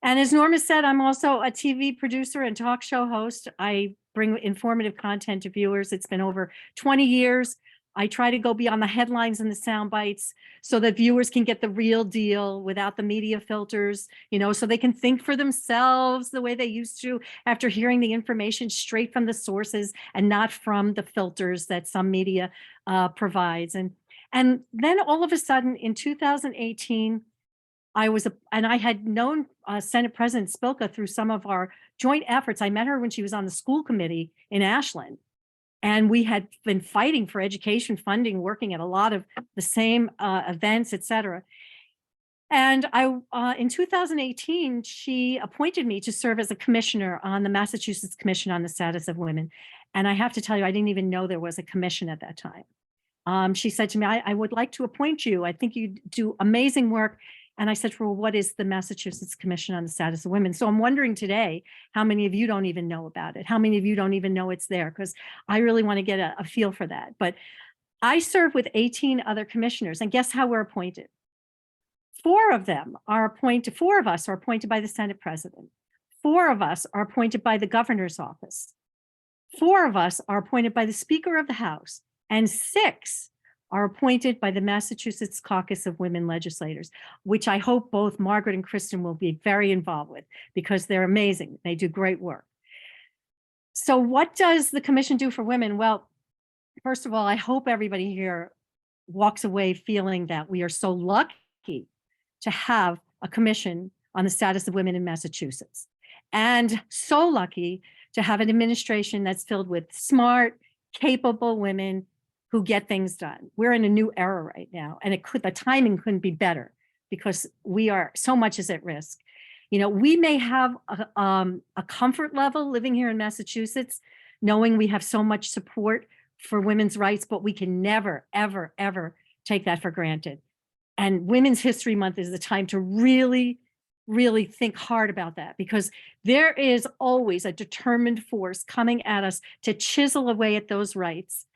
And as Norma said, I'm also a TV producer and talk show host. I bring informative content to viewers. It's been over 20 years. I try to go beyond the headlines and the sound bites so that viewers can get the real deal without the media filters, you know, so they can think for themselves the way they used to after hearing the information straight from the sources and not from the filters that some media provides. And then all of a sudden in 2018, I had known Senate President Spilka through some of our joint efforts. I met her when she was on the school committee in Ashland. And we had been fighting for education funding, working at a lot of the same events, et cetera. And in 2018, she appointed me to serve as a commissioner on the Massachusetts Commission on the Status of Women. And I have to tell you, I didn't even know there was a commission at that time. She said to me, I would like to appoint you. I think you do amazing work. And I said, well, what is the Massachusetts Commission on the Status of Women? So I'm wondering today, how many of you don't even know about it? How many of you don't even know it's there? Because I really want to get a feel for that. But I serve with 18 other commissioners, and guess how we're appointed? 4 of us are appointed by the Senate President. 4 of us are appointed by the governor's office. 4 of us are appointed by the Speaker of the House, and 6 are appointed by the Massachusetts Caucus of Women Legislators, which I hope both Margaret and Kristin will be very involved with because they're amazing. They do great work. So what does the commission do for women? Well, first of all, I hope everybody here walks away feeling that we are so lucky to have a commission on the status of women in Massachusetts, and so lucky to have an administration that's filled with smart, capable women who get things done. We're in a new era right now, and the timing couldn't be better because so much is at risk. You know, we may have a comfort level living here in Massachusetts, knowing we have so much support for women's rights, but we can never, ever, ever take that for granted. And Women's History Month is the time to really, really think hard about that, because there is always a determined force coming at us to chisel away at those rights,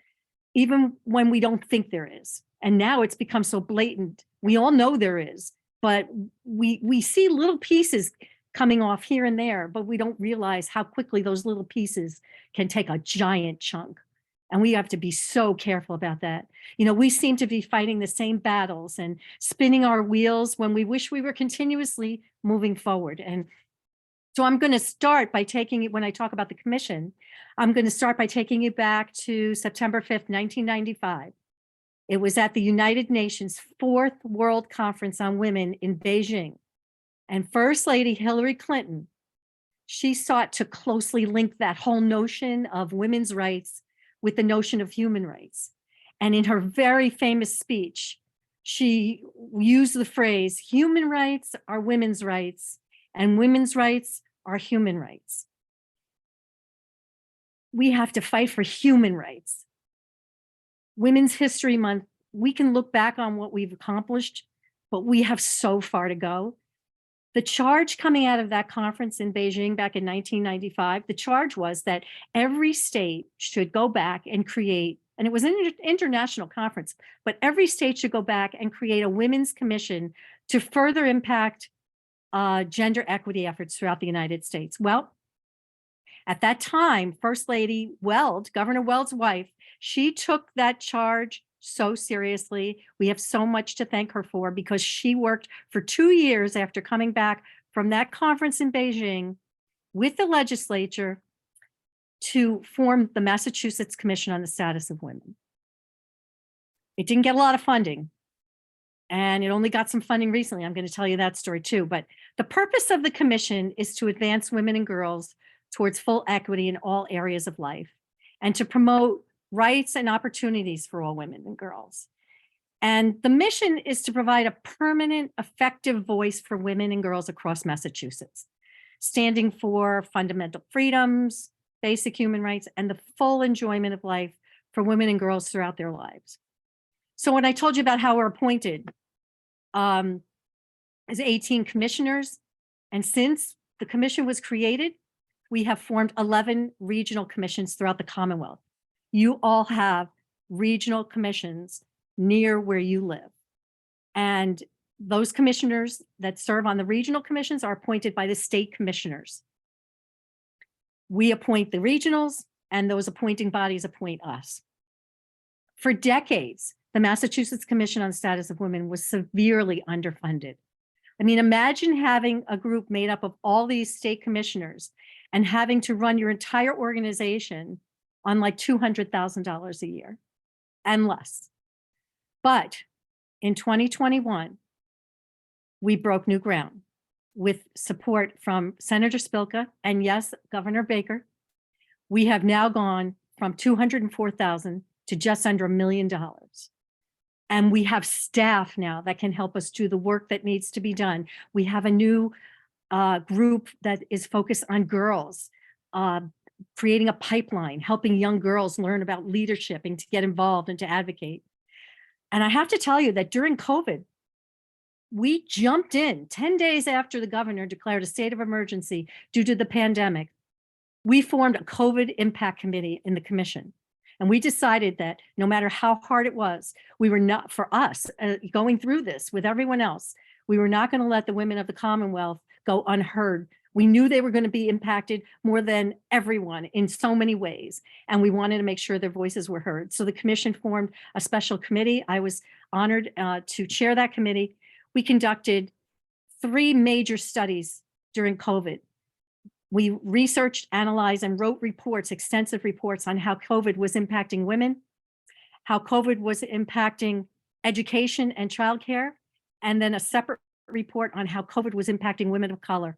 even when we don't think there is. And now it's become so blatant. We all know there is, but we see little pieces coming off here and there, but we don't realize how quickly those little pieces can take a giant chunk. And we have to be so careful about that. You know, we seem to be fighting the same battles and spinning our wheels when we wish we were continuously moving forward. And so I'm going to start by taking it, when I talk about the commission, I'm going to start by taking you back to September 5th, 1995. It was at the United Nations 4th World Conference on Women in Beijing. And First Lady Hillary Clinton, she sought to closely link that whole notion of women's rights with the notion of human rights. And in her very famous speech, she used the phrase, human rights are women's rights, and women's rights are human rights. We have to fight for human rights. Women's History Month, we can look back on what we've accomplished, but we have so far to go. The charge coming out of that conference in Beijing back in 1995, the charge was that every state should go back and create, and it was an international conference, but every state should go back and create a women's commission to further impact gender equity efforts throughout the United States. Well, at that time, First Lady Weld, Governor Weld's wife, she took that charge so seriously. We have so much to thank her for, because she worked for 2 years after coming back from that conference in Beijing with the legislature to form the Massachusetts Commission on the Status of Women. It didn't get a lot of funding, and it only got some funding recently. I'm going to tell you that story too. But the purpose of the commission is to advance women and girls towards full equity in all areas of life, and to promote rights and opportunities for all women and girls. And the mission is to provide a permanent, effective voice for women and girls across Massachusetts, standing for fundamental freedoms, basic human rights, and the full enjoyment of life for women and girls throughout their lives. So when I told you about how we're appointed as 18 commissioners, and since the commission was created, we have formed 11 regional commissions throughout the Commonwealth. You all have regional commissions near where you live. And those commissioners that serve on the regional commissions are appointed by the state commissioners. We appoint the regionals, and those appointing bodies appoint us. For decades, the Massachusetts Commission on the Status of Women was severely underfunded. I mean, imagine having a group made up of all these state commissioners and having to run your entire organization on like $200,000 a year and less. But in 2021, we broke new ground with support from Senator Spilka and, yes, Governor Baker. We have now gone from $204,000 to just under $1 million. And we have staff now that can help us do the work that needs to be done. We have a new group that is focused on girls, creating a pipeline, helping young girls learn about leadership and to get involved and to advocate. And I have to tell you that during COVID, we jumped in 10 days after the governor declared a state of emergency due to the pandemic. We formed a COVID impact committee in the commission. And we decided that no matter how hard it was, we were not, for us, going through this with everyone else, we were not going to let the women of the Commonwealth go unheard. We knew they were going to be impacted more than everyone in so many ways, and we wanted to make sure their voices were heard. So the commission formed a special committee. I was honored to chair that committee. We conducted 3 major studies during COVID. We researched, analyzed, and wrote reports, extensive reports on how COVID was impacting women, how COVID was impacting education and childcare, and then a separate report on how COVID was impacting women of color.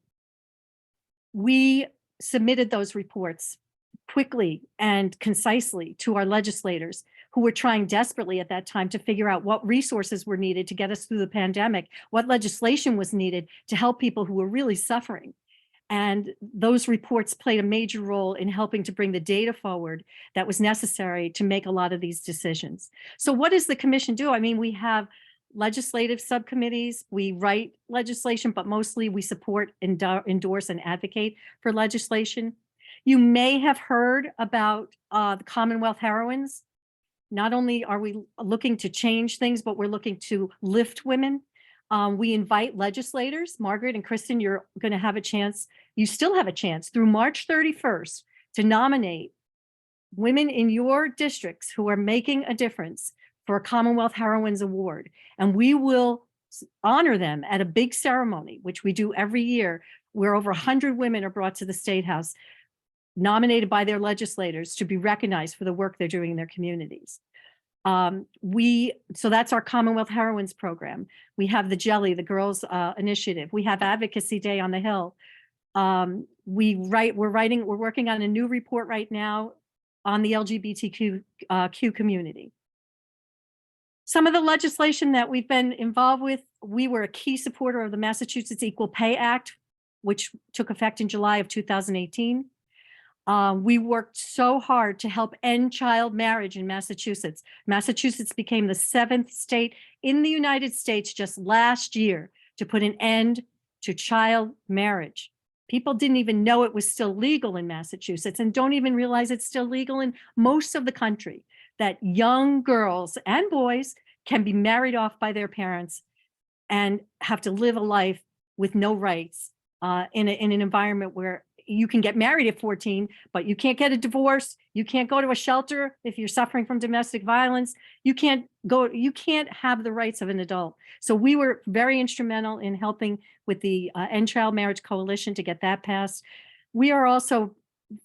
We submitted those reports quickly and concisely to our legislators, who were trying desperately at that time to figure out what resources were needed to get us through the pandemic, what legislation was needed to help people who were really suffering. And those reports played a major role in helping to bring the data forward that was necessary to make a lot of these decisions. So what does the commission do? I mean, we have legislative subcommittees, we write legislation, but mostly we support, endorse, and advocate for legislation. You may have heard about the Commonwealth heroines. Not only are we looking to change things, but we're looking to lift women. We invite legislators. Margaret and Kristin, you're going to have a chance, you still have a chance through March 31st to nominate women in your districts who are making a difference for a Commonwealth Heroines Award, and we will honor them at a big ceremony, which we do every year, where over 100 women are brought to the State House, nominated by their legislators to be recognized for the work they're doing in their communities. So that's our Commonwealth Heroines program. We have the Jelly, the Girls Initiative. We have Advocacy Day on the Hill. We're working on a new report right now on the LGBTQ community. Some of the legislation that we've been involved with, we were a key supporter of the Massachusetts Equal Pay Act, which took effect in July of 2018. We worked so hard to help end child marriage in Massachusetts. Massachusetts became the 7th state in the United States just last year to put an end to child marriage. People didn't even know it was still legal in Massachusetts and don't even realize it's still legal in most of the country, that young girls and boys can be married off by their parents and have to live a life with no rights in an environment where you can get married at 14, but you can't get a divorce. You can't go to a shelter if you're suffering from domestic violence. You can't have the rights of an adult. So we were very instrumental in helping with the End Child Marriage Coalition to get that passed. We are also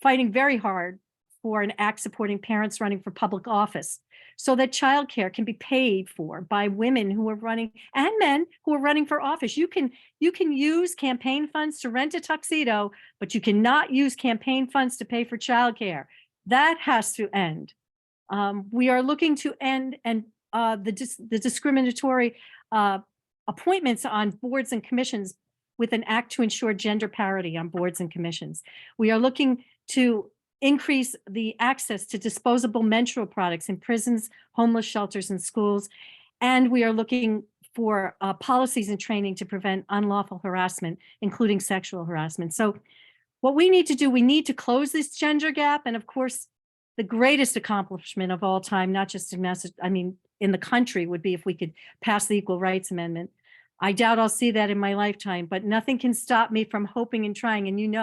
fighting very hard for an act supporting parents running for public office so that childcare can be paid for by women who are running and men who are running for office. You can use campaign funds to rent a tuxedo, but you cannot use campaign funds to pay for childcare. That has to end. We are looking to end the discriminatory appointments on boards and commissions with an act to ensure gender parity on boards and commissions. We are looking to increase the access to disposable menstrual products in prisons, homeless shelters, and schools. And we are looking for policies and training to prevent unlawful harassment, including sexual harassment. So what we need to do, we need to close this gender gap. And of course, the greatest accomplishment of all time, not just in in the country, would be if we could pass the Equal Rights Amendment. I doubt I'll see that in my lifetime, but nothing can stop me from hoping and trying. And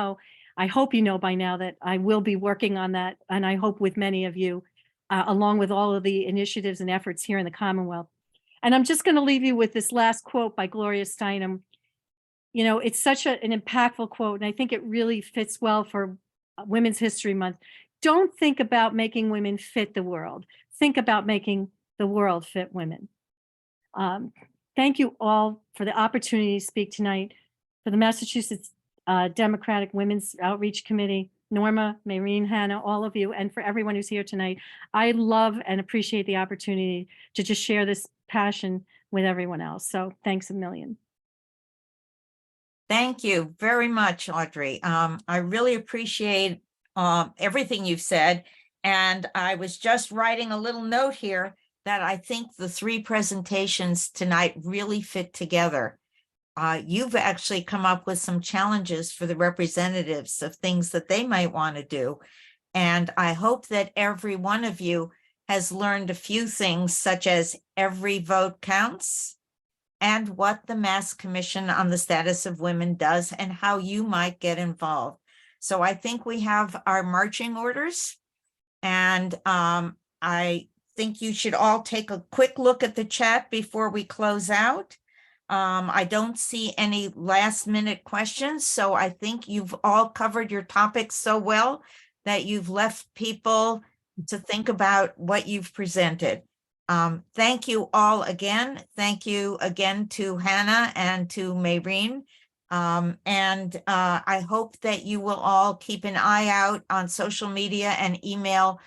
I hope you know by now that I will be working on that. And I hope with many of you, along with all of the initiatives and efforts here in the Commonwealth. And I'm just going to leave you with this last quote by Gloria Steinem. It's such an impactful quote, and I think it really fits well for Women's History Month. Don't think about making women fit the world. Think about making the world fit women. Thank you all for the opportunity to speak tonight. For the Massachusetts Democratic Women's Outreach Committee, Norma, Maureen, Hannah, all of you, and for everyone who's here tonight, I love and appreciate the opportunity to just share this passion with everyone else. So thanks a million. Thank you very much, Audrey. I really appreciate everything you've said. And I was just writing a little note here that I think the 3 presentations tonight really fit together. You've actually come up with some challenges for the representatives of things that they might want to do. And I hope that every one of you has learned a few things, such as every vote counts and what the Mass Commission on the Status of Women does and how you might get involved. So I think we have our marching orders, and I think you should all take a quick look at the chat before we close out. I don't see any last minute questions, so I think you've all covered your topics so well that you've left people to think about what you've presented. Thank you all again. Thank you again to Hannah and to Maureen. I hope that you will all keep an eye out on social media and email.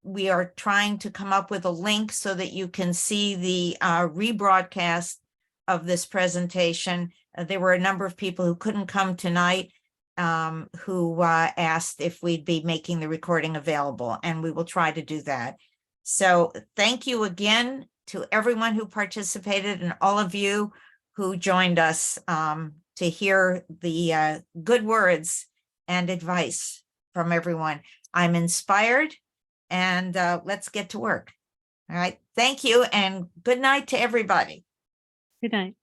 We are trying to come up with a link so that you can see the rebroadcast of this presentation. There were a number of people who couldn't come tonight who asked if we'd be making the recording available, and we will try to do that. So thank you again to everyone who participated and all of you who joined us to hear the good words and advice from everyone. I'm inspired, and let's get to work. All right. Thank you, and good night to everybody. Good night.